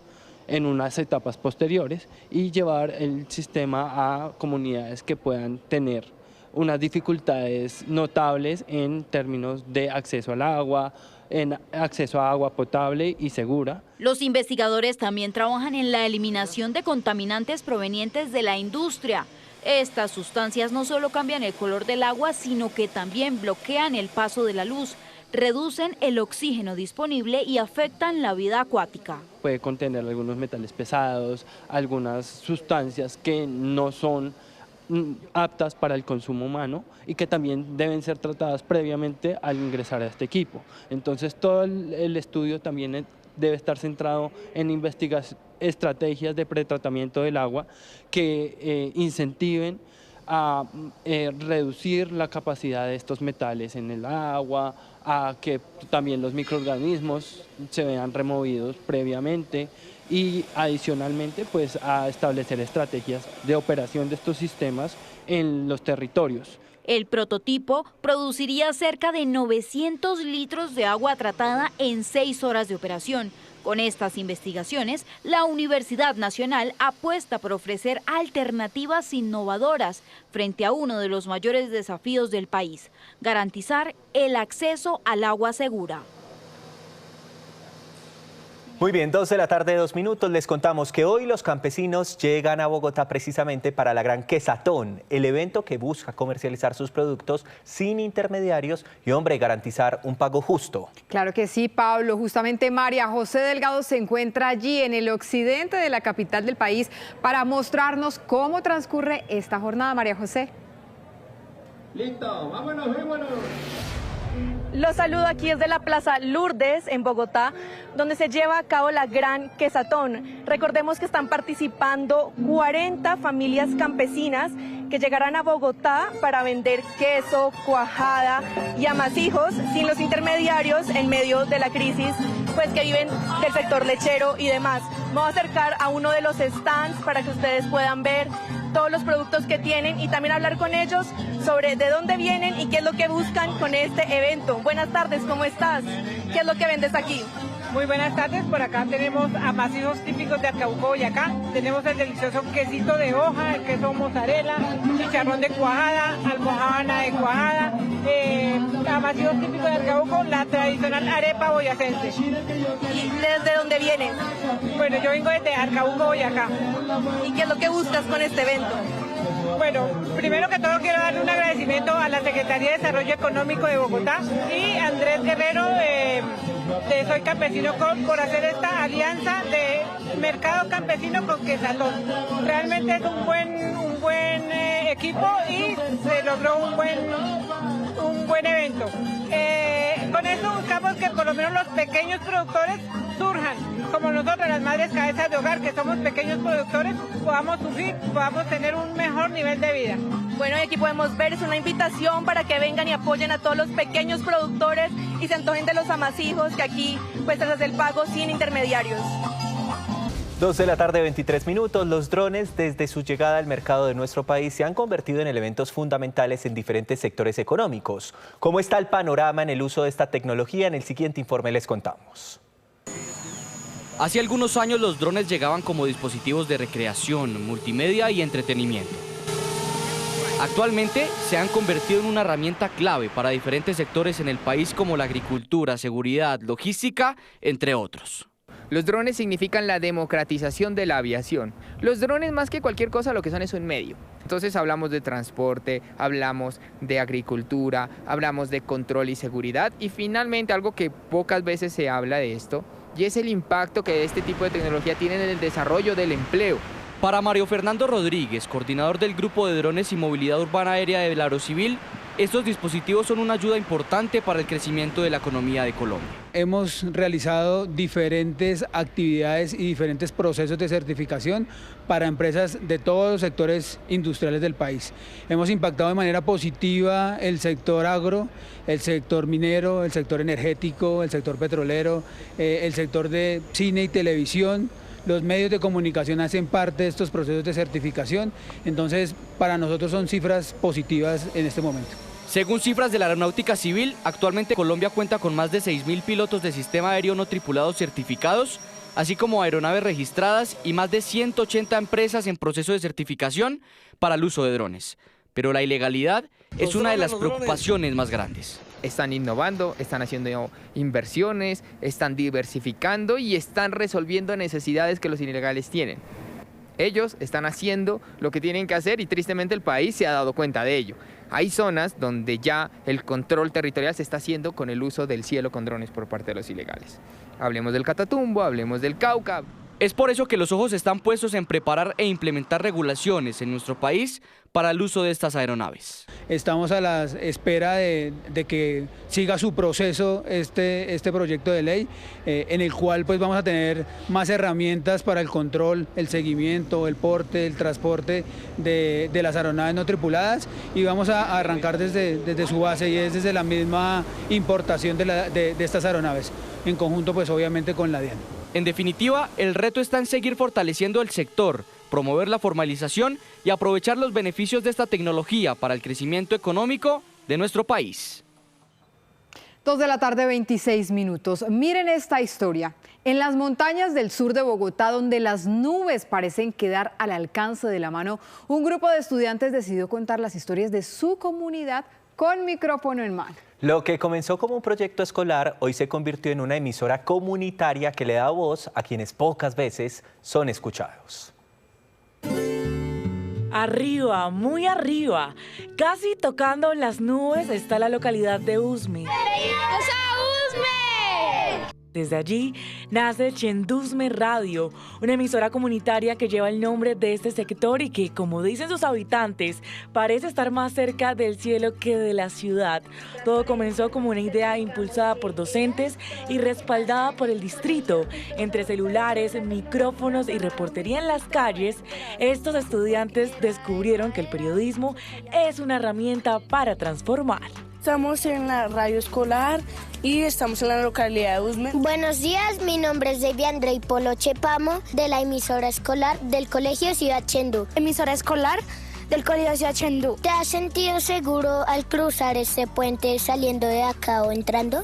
en unas etapas posteriores y llevar el sistema a comunidades que puedan tener unas dificultades notables en términos de acceso al agua, en acceso a agua potable y segura. Los investigadores también trabajan en la eliminación de contaminantes provenientes de la industria. Estas sustancias no solo cambian el color del agua, sino que también bloquean el paso de la luz, reducen el oxígeno disponible y afectan la vida acuática. Puede contener algunos metales pesados, algunas sustancias que no son aptas para el consumo humano y que también deben ser tratadas previamente al ingresar a este equipo. Entonces todo el estudio también debe estar centrado en investigar estrategias de pretratamiento del agua que incentiven a reducir la capacidad de estos metales en el agua, a que también los microorganismos se vean removidos previamente y adicionalmente pues a establecer estrategias de operación de estos sistemas en los territorios. El prototipo produciría cerca de 900 litros de agua tratada en 6 horas de operación. Con estas investigaciones, la Universidad Nacional apuesta por ofrecer alternativas innovadoras frente a uno de los mayores desafíos del país: garantizar el acceso al agua segura. Muy bien, 2 de la tarde, 2 minutos. Les contamos que hoy los campesinos llegan a Bogotá precisamente para la Gran Quesatón, el evento que busca comercializar sus productos sin intermediarios y, hombre, garantizar un pago justo. Claro que sí, Pablo. Justamente María José Delgado se encuentra allí en el occidente de la capital del país para mostrarnos cómo transcurre esta jornada. María José. Listo, vámonos, vámonos. Los saludo aquí desde la Plaza Lourdes en Bogotá, donde se lleva a cabo la Gran Quesatón. Recordemos que están participando 40 familias campesinas que llegarán a Bogotá para vender queso, cuajada y amasijos sin los intermediarios en medio de la crisis pues que viven del sector lechero y demás. Me voy a acercar a uno de los stands para que ustedes puedan ver todos los productos que tienen y también hablar con ellos sobre de dónde vienen y qué es lo que buscan con este evento. Buenas tardes, ¿cómo estás? ¿Qué es lo que vendes aquí? Muy buenas tardes, por acá tenemos amasijos típicos de Arcabuco, Boyacá, tenemos el delicioso quesito de hoja, el queso mozzarella, chicharrón de cuajada, almojábana de cuajada, amasijos típicos de Arcabuco, la tradicional arepa boyacense. ¿Y desde dónde vienen? Bueno, yo vengo desde Arcabuco, Boyacá. ¿Y qué es lo que buscas con este evento? Bueno, primero que todo quiero darle un agradecimiento a la Secretaría de Desarrollo Económico de Bogotá y a Andrés Guerrero de Soy Campesino por hacer esta alianza de mercado campesino con Quesatón. Realmente es un buen equipo y se logró un buen evento. Con eso buscamos que por lo menos los pequeños productores surjan, como nosotros, las madres cabezas de hogar, que somos pequeños productores, podamos surgir, podamos tener un mejor nivel de vida. Bueno, y aquí podemos ver, es una invitación para que vengan y apoyen a todos los pequeños productores y se antojen de los amasijos, que aquí pues se hace el pago sin intermediarios. 2 de la tarde, 23 minutos. Los drones, desde su llegada al mercado de nuestro país, se han convertido en elementos fundamentales en diferentes sectores económicos. ¿Cómo está el panorama en el uso de esta tecnología? En el siguiente informe les contamos. Hace algunos años los drones llegaban como dispositivos de recreación, multimedia y entretenimiento. Actualmente se han convertido en una herramienta clave para diferentes sectores en el país como la agricultura, seguridad, logística, entre otros. Los drones significan la democratización de la aviación. Los drones, más que cualquier cosa, lo que son es un medio. Entonces hablamos de transporte, hablamos de agricultura, hablamos de control y seguridad y finalmente algo que pocas veces se habla de esto, y es el impacto que este tipo de tecnología tiene en el desarrollo del empleo. Para Mario Fernando Rodríguez, coordinador del Grupo de Drones y Movilidad Urbana Aérea de la Aerocivil, estos dispositivos son una ayuda importante para el crecimiento de la economía de Colombia. Hemos realizado diferentes actividades y diferentes procesos de certificación para empresas de todos los sectores industriales del país. Hemos impactado de manera positiva el sector agro, el sector minero, el sector energético, el sector petrolero, el sector de cine y televisión. Los medios de comunicación hacen parte de estos procesos de certificación, entonces para nosotros son cifras positivas en este momento. Según cifras de la Aeronáutica Civil, actualmente Colombia cuenta con más de 6.000 pilotos de sistema aéreo no tripulados certificados, así como aeronaves registradas y más de 180 empresas en proceso de certificación para el uso de drones. Pero la ilegalidad es una de las preocupaciones más grandes. Están innovando, están haciendo inversiones, están diversificando y están resolviendo necesidades que los ilegales tienen. Ellos están haciendo lo que tienen que hacer y tristemente el país se ha dado cuenta de ello. Hay zonas donde ya el control territorial se está haciendo con el uso del cielo con drones por parte de los ilegales. Hablemos del Catatumbo, hablemos del Cauca. Es por eso que los ojos están puestos en preparar e implementar regulaciones en nuestro país para el uso de estas aeronaves. Estamos a la espera de que siga su proceso este proyecto de ley, en el cual pues vamos a tener más herramientas para el control, el seguimiento, el porte, el transporte de las aeronaves no tripuladas y vamos a arrancar desde su base y es desde la misma importación de estas aeronaves, en conjunto pues obviamente con la DIAN. En definitiva, el reto está en seguir fortaleciendo el sector, promover la formalización y aprovechar los beneficios de esta tecnología para el crecimiento económico de nuestro país. 2 de la tarde, 26 minutos. Miren esta historia. En las montañas del sur de Bogotá, donde las nubes parecen quedar al alcance de la mano, un grupo de estudiantes decidió contar las historias de su comunidad con micrófono en mano. Lo que comenzó como un proyecto escolar hoy se convirtió en una emisora comunitaria que le da voz a quienes pocas veces son escuchados. Arriba, muy arriba, casi tocando las nubes está la localidad de Usme. Desde allí nace Chendusme Radio, una emisora comunitaria que lleva el nombre de este sector y que, como dicen sus habitantes, parece estar más cerca del cielo que de la ciudad. Todo comenzó como una idea impulsada por docentes y respaldada por el distrito. Entre celulares, micrófonos y reportería en las calles, estos estudiantes descubrieron que el periodismo es una herramienta para transformar. Estamos en la radio escolar y estamos en la localidad de Usme. Buenos días, mi nombre es Debbie Andrei Polo Chepamo, de la emisora escolar del Colegio Ciudad Chendú. Emisora escolar del Colegio Ciudad Chendú. ¿Te has sentido seguro al cruzar este puente saliendo de acá o entrando?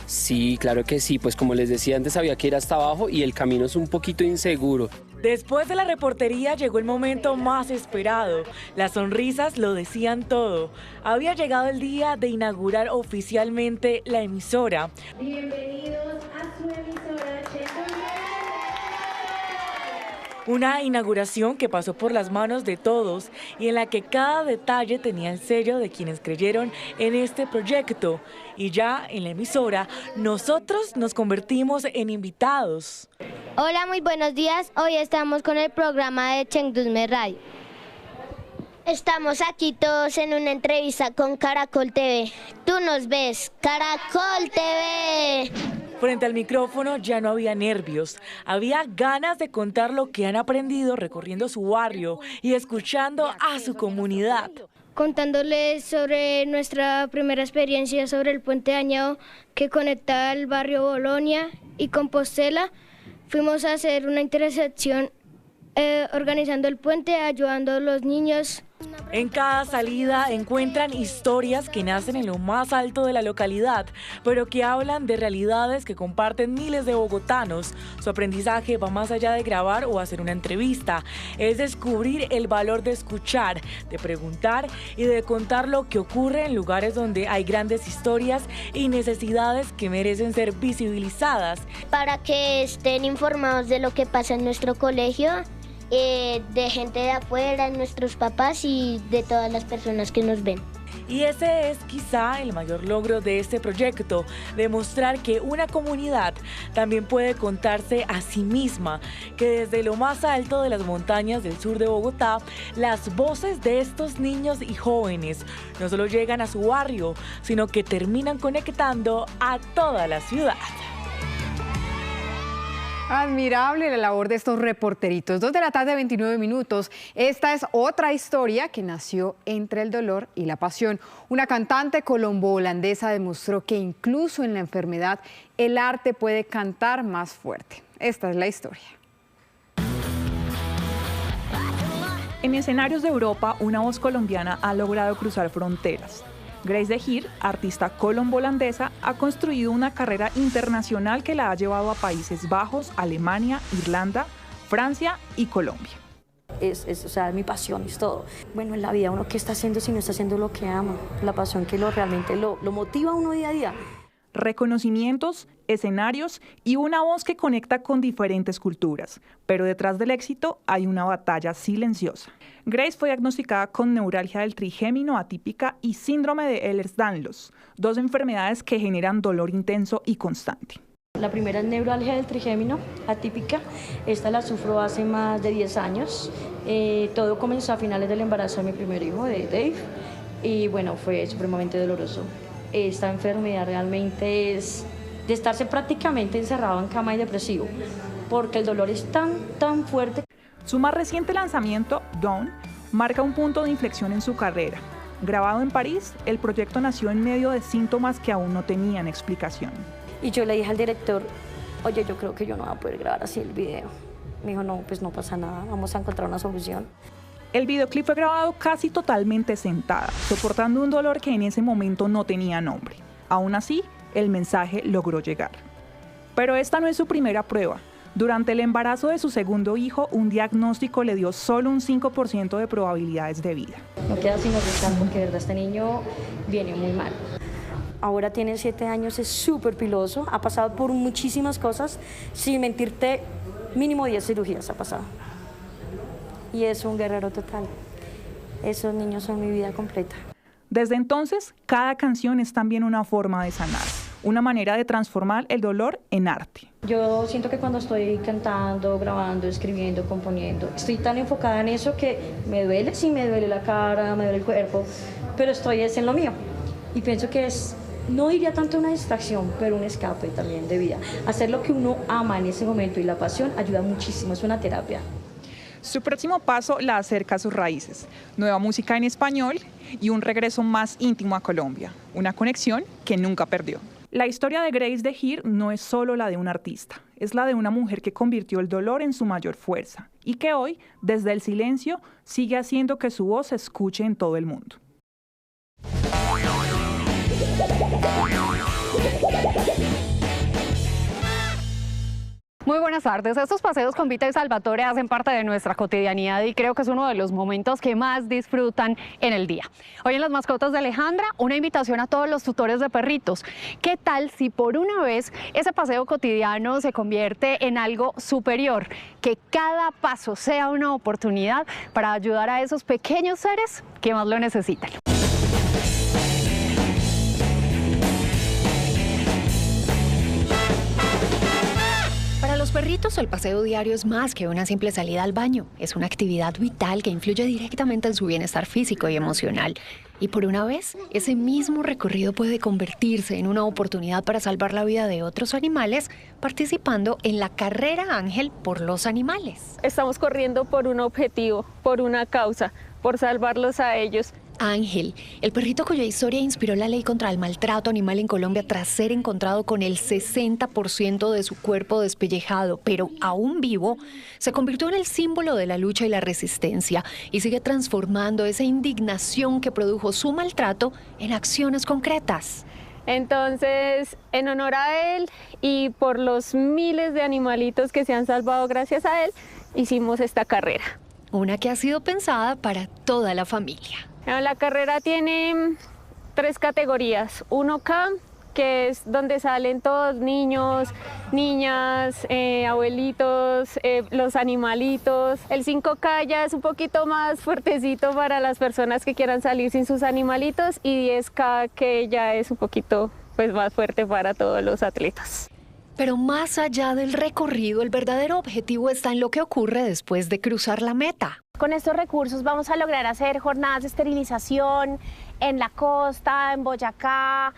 Sí, claro que sí, pues como les decía antes había que ir hasta abajo y el camino es un poquito inseguro. Después de la reportería llegó el momento más esperado. Las sonrisas lo decían todo. Había llegado el día de inaugurar oficialmente la emisora. Bienvenidos a su emisora Chendú. Una inauguración que pasó por las manos de todos y en la que cada detalle tenía el sello de quienes creyeron en este proyecto. Y ya en la emisora, nosotros nos convertimos en invitados. Hola, muy buenos días. Hoy estamos con el programa de Chendusme Radio. Estamos aquí todos en una entrevista con Caracol TV. Tú nos ves, Caracol TV. Frente al micrófono ya no había nervios, había ganas de contar lo que han aprendido recorriendo su barrio y escuchando a su comunidad. contándoles sobre nuestra primera experiencia sobre el puente dañado que conecta el barrio Bolonia y Compostela. Fuimos a hacer una intersección organizando el puente, ayudando a los niños. En cada salida encuentran historias que nacen en lo más alto de la localidad, pero que hablan de realidades que comparten miles de bogotanos. Su aprendizaje va más allá de grabar o hacer una entrevista, es descubrir el valor de escuchar, de preguntar y de contar lo que ocurre en lugares donde hay grandes historias y necesidades que merecen ser visibilizadas. Para que estén informados de lo que pasa en nuestro colegio, de gente de afuera, nuestros papás y de todas las personas que nos ven. Y ese es quizá el mayor logro de este proyecto, demostrar que una comunidad también puede contarse a sí misma, que desde lo más alto de las montañas del sur de Bogotá, las voces de estos niños y jóvenes no solo llegan a su barrio, sino que terminan conectando a toda la ciudad. Admirable la labor de estos reporteritos. 2 de la tarde, 29 minutos. Esta es otra historia que nació entre el dolor y la pasión. Una cantante colombo-holandesa demostró que incluso en la enfermedad el arte puede cantar más fuerte. Esta es la historia. En escenarios de Europa, una voz colombiana ha logrado cruzar fronteras. Grace de Geer, artista colombo-holandesa, ha construido una carrera internacional que la ha llevado a Países Bajos, Alemania, Irlanda, Francia y Colombia. O sea, mi pasión es todo. Bueno, en la vida uno qué está haciendo si no está haciendo lo que ama, la pasión que realmente lo motiva a uno día a día. Reconocimientos, escenarios y una voz que conecta con diferentes culturas. Pero detrás del éxito hay una batalla silenciosa. Grace fue diagnosticada con neuralgia del trigémino atípica y síndrome de Ehlers-Danlos, 2 enfermedades que generan dolor intenso y constante. La primera es neuralgia del trigémino atípica. Esta la sufro hace más de 10 años. Todo comenzó a finales del embarazo de mi primer hijo, de Dave, y bueno, fue supremamente doloroso. Esta enfermedad realmente es de estarse prácticamente encerrado en cama y depresivo, porque el dolor es tan fuerte. Su más reciente lanzamiento, Dawn, marca un punto de inflexión en su carrera. Grabado en París, el proyecto nació en medio de síntomas que aún no tenían explicación. Y yo le dije al director, oye, yo creo que yo no voy a poder grabar así el video. Me dijo, no, pues no pasa nada, vamos a encontrar una solución. El videoclip fue grabado casi totalmente sentada, soportando un dolor que en ese momento no tenía nombre. Aún así, el mensaje logró llegar. Pero esta no es su primera prueba. Durante el embarazo de su segundo hijo, un diagnóstico le dio solo un 5% de probabilidades de vida. No queda sino rezar porque de verdad este niño viene muy mal. Ahora tiene 7 años, es súper piloso, ha pasado por muchísimas cosas. Sin mentirte, mínimo 10 cirugías ha pasado. Y es un guerrero total. Esos niños son mi vida completa. Desde entonces, cada canción es también una forma de sanar, una manera de transformar el dolor en arte. Yo siento que cuando estoy cantando, grabando, escribiendo, componiendo, estoy tan enfocada en eso que me duele, sí me duele la cara, me duele el cuerpo, pero estoy en lo mío. Y pienso que es, no diría tanto una distracción, pero un escape también de vida. Hacer lo que uno ama en ese momento y la pasión ayuda muchísimo, es una terapia. Su próximo paso la acerca a sus raíces, nueva música en español y un regreso más íntimo a Colombia, una conexión que nunca perdió. La historia de Grace de Geer no es solo la de un artista, es la de una mujer que convirtió el dolor en su mayor fuerza y que hoy, desde el silencio, sigue haciendo que su voz se escuche en todo el mundo. Muy buenas tardes. Estos paseos con Vita y Salvatore hacen parte de nuestra cotidianidad y creo que es uno de los momentos que más disfrutan en el día. Hoy en Las Mascotas de Alejandra, una invitación a todos los tutores de perritos. ¿Qué tal si por una vez ese paseo cotidiano se convierte en algo superior? Que cada paso sea una oportunidad para ayudar a esos pequeños seres que más lo necesitan. Para los perritos, el paseo diario es más que una simple salida al baño. Es una actividad vital que influye directamente en su bienestar físico y emocional. Y por una vez, ese mismo recorrido puede convertirse en una oportunidad para salvar la vida de otros animales, participando en la Carrera Ángel por los Animales. Estamos corriendo por un objetivo, por una causa, por salvarlos a ellos. Ángel, el perrito cuya historia inspiró la ley contra el maltrato animal en Colombia tras ser encontrado con el 60% de su cuerpo despellejado, pero aún vivo, se convirtió en el símbolo de la lucha y la resistencia y sigue transformando esa indignación que produjo su maltrato en acciones concretas. Entonces, en honor a él y por los miles de animalitos que se han salvado gracias a él, hicimos esta carrera. Una que ha sido pensada para toda la familia. La carrera tiene 3 categorías. 1K, que es donde salen todos, niños, niñas, abuelitos, los animalitos. El 5K ya es un poquito más fuertecito para las personas que quieran salir sin sus animalitos, y 10K que ya es un poquito más fuerte para todos los atletas. Pero más allá del recorrido, el verdadero objetivo está en lo que ocurre después de cruzar la meta. Con estos recursos vamos a lograr hacer jornadas de esterilización en la costa, en Boyacá,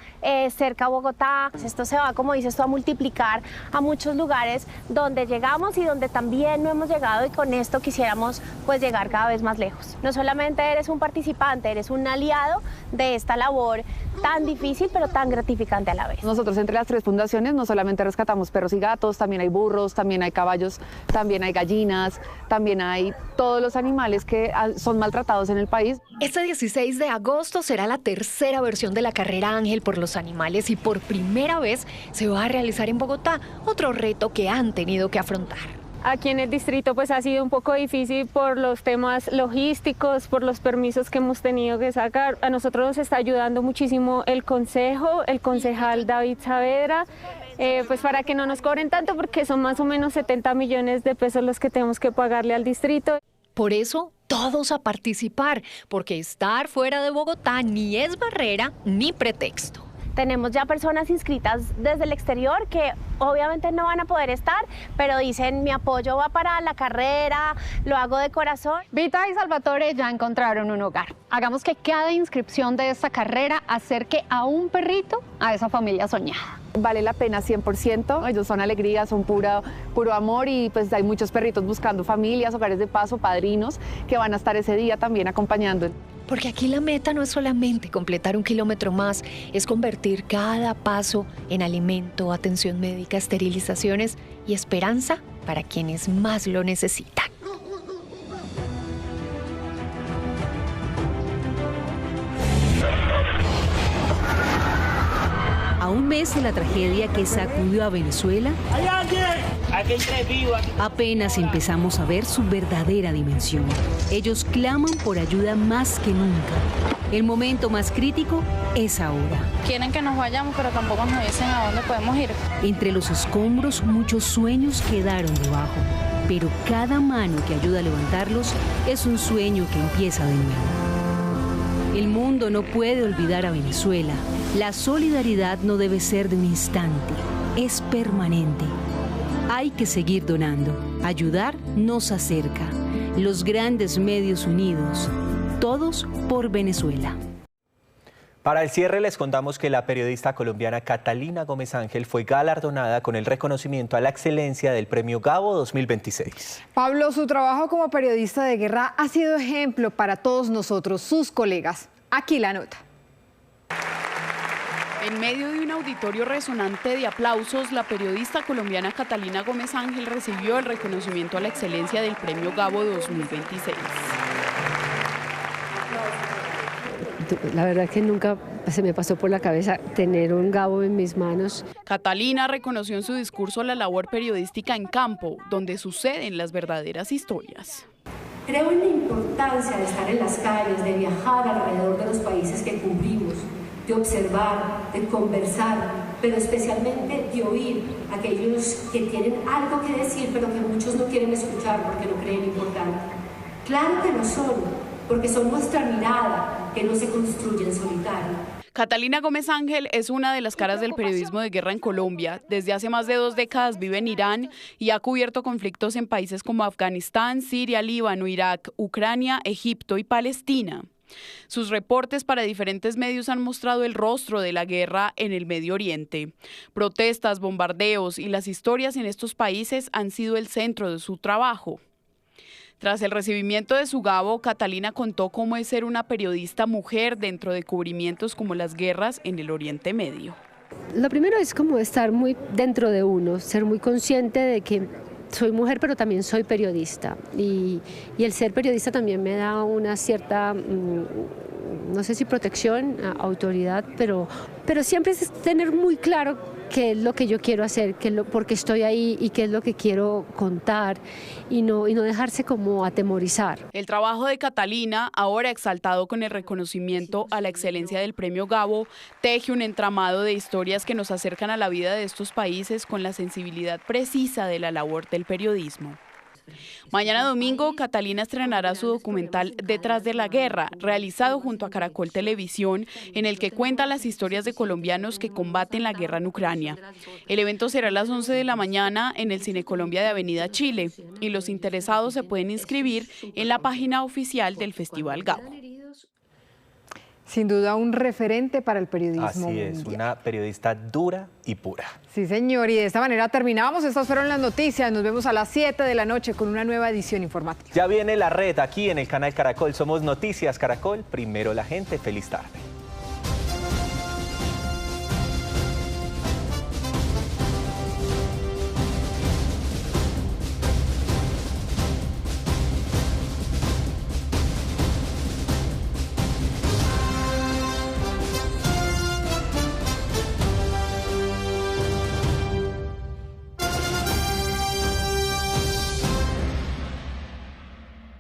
cerca a Bogotá. Esto se va, como dices tú, a multiplicar a muchos lugares donde llegamos y donde también no hemos llegado, y con esto quisiéramos llegar cada vez más lejos. No solamente eres un participante, eres un aliado de esta labor tan difícil pero tan gratificante a la vez. Nosotros entre las 3 fundaciones no solamente rescatamos perros y gatos, también hay burros, también hay caballos, también hay gallinas, también hay todos los animales que son maltratados en el país. Este 16 de agosto será la tercera versión de la carrera Ángel por los animales y por primera vez se va a realizar en Bogotá, otro reto que han tenido que afrontar. Aquí en el distrito ha sido un poco difícil por los temas logísticos, por los permisos que hemos tenido que sacar. A nosotros nos está ayudando muchísimo el consejo, el concejal David Saavedra, para que no nos cobren tanto, porque son más o menos 70 millones de pesos los que tenemos que pagarle al distrito. Por eso, todos a participar, porque estar fuera de Bogotá ni es barrera ni pretexto. Tenemos ya personas inscritas desde el exterior que obviamente no van a poder estar, pero dicen: mi apoyo va para la carrera, lo hago de corazón. Vita y Salvatore ya encontraron un hogar. Hagamos que cada inscripción de esta carrera acerque a un perrito a esa familia soñada. Vale la pena 100%, ellos son alegría, son puro amor, y hay muchos perritos buscando familias, hogares de paso, padrinos que van a estar ese día también acompañando. Porque aquí la meta no es solamente completar 1 kilómetro más, es convertir cada paso en alimento, atención médica, esterilizaciones y esperanza para quienes más lo necesitan. A un mes de la tragedia que sacudió a Venezuela, ¡Hay alguien! Aquí hay 3 vivos. apenas empezamos a ver su verdadera dimensión. Ellos claman por ayuda más que nunca. El momento más crítico es ahora. Quieren que nos vayamos, pero tampoco nos dicen a dónde podemos ir. Entre los escombros, muchos sueños quedaron debajo. Pero cada mano que ayuda a levantarlos es un sueño que empieza de nuevo. El mundo no puede olvidar a Venezuela. La solidaridad no debe ser de un instante, es permanente. Hay que seguir donando. Ayudar nos acerca. Los grandes medios unidos. Todos por Venezuela. Para el cierre les contamos que la periodista colombiana Catalina Gómez Ángel fue galardonada con el reconocimiento a la excelencia del Premio Gabo 2026. Pablo, su trabajo como periodista de guerra ha sido ejemplo para todos nosotros, sus colegas. Aquí la nota. En medio de un auditorio resonante de aplausos, la periodista colombiana Catalina Gómez Ángel recibió el reconocimiento a la excelencia del Premio Gabo 2026. La verdad es que nunca se me pasó por la cabeza tener un Gabo en mis manos. Catalina reconoció en su discurso la labor periodística en campo, donde suceden las verdaderas historias. Creo en la importancia de estar en las calles, de viajar alrededor de los países que cubrimos, de observar, de conversar, pero especialmente de oír a aquellos que tienen algo que decir, pero que muchos no quieren escuchar porque no creen importante. Claro que lo son, porque son nuestra mirada, que no se construye en solitario. Catalina Gómez Ángel es una de las caras del periodismo de guerra en Colombia. Desde hace más de 2 décadas vive en Irán y ha cubierto conflictos en países como Afganistán, Siria, Líbano, Irak, Ucrania, Egipto y Palestina. Sus reportes para diferentes medios han mostrado el rostro de la guerra en el Medio Oriente. Protestas, bombardeos y las historias en estos países han sido el centro de su trabajo. Tras el recibimiento de su Gabo, Catalina contó cómo es ser una periodista mujer dentro de cubrimientos como las guerras en el Oriente Medio. Lo primero es como estar muy dentro de uno, ser muy consciente de que soy mujer pero también soy periodista y el ser periodista también me da una cierta, no sé si protección, autoridad, pero siempre es tener muy claro qué es lo que yo quiero hacer, por qué estoy ahí y qué es lo que quiero contar y no dejarse como atemorizar. El trabajo de Catalina, ahora exaltado con el reconocimiento a la excelencia del Premio Gabo, teje un entramado de historias que nos acercan a la vida de estos países con la sensibilidad precisa de la labor del periodismo. Mañana domingo, Catalina estrenará su documental Detrás de la Guerra, realizado junto a Caracol Televisión, en el que cuenta las historias de colombianos que combaten la guerra en Ucrania. El evento será a las 11 de la mañana en el Cine Colombia de Avenida Chile y los interesados se pueden inscribir en la página oficial del Festival Gabo. Sin duda un referente para el periodismo Así es, mundial. una periodista dura y pura. Sí, señor, y de esta manera terminamos. Estas fueron las noticias. Nos vemos a las 7 de la noche con una nueva edición informativa. Ya viene La Red aquí en el canal Caracol. Somos Noticias Caracol. Primero la gente. Feliz tarde.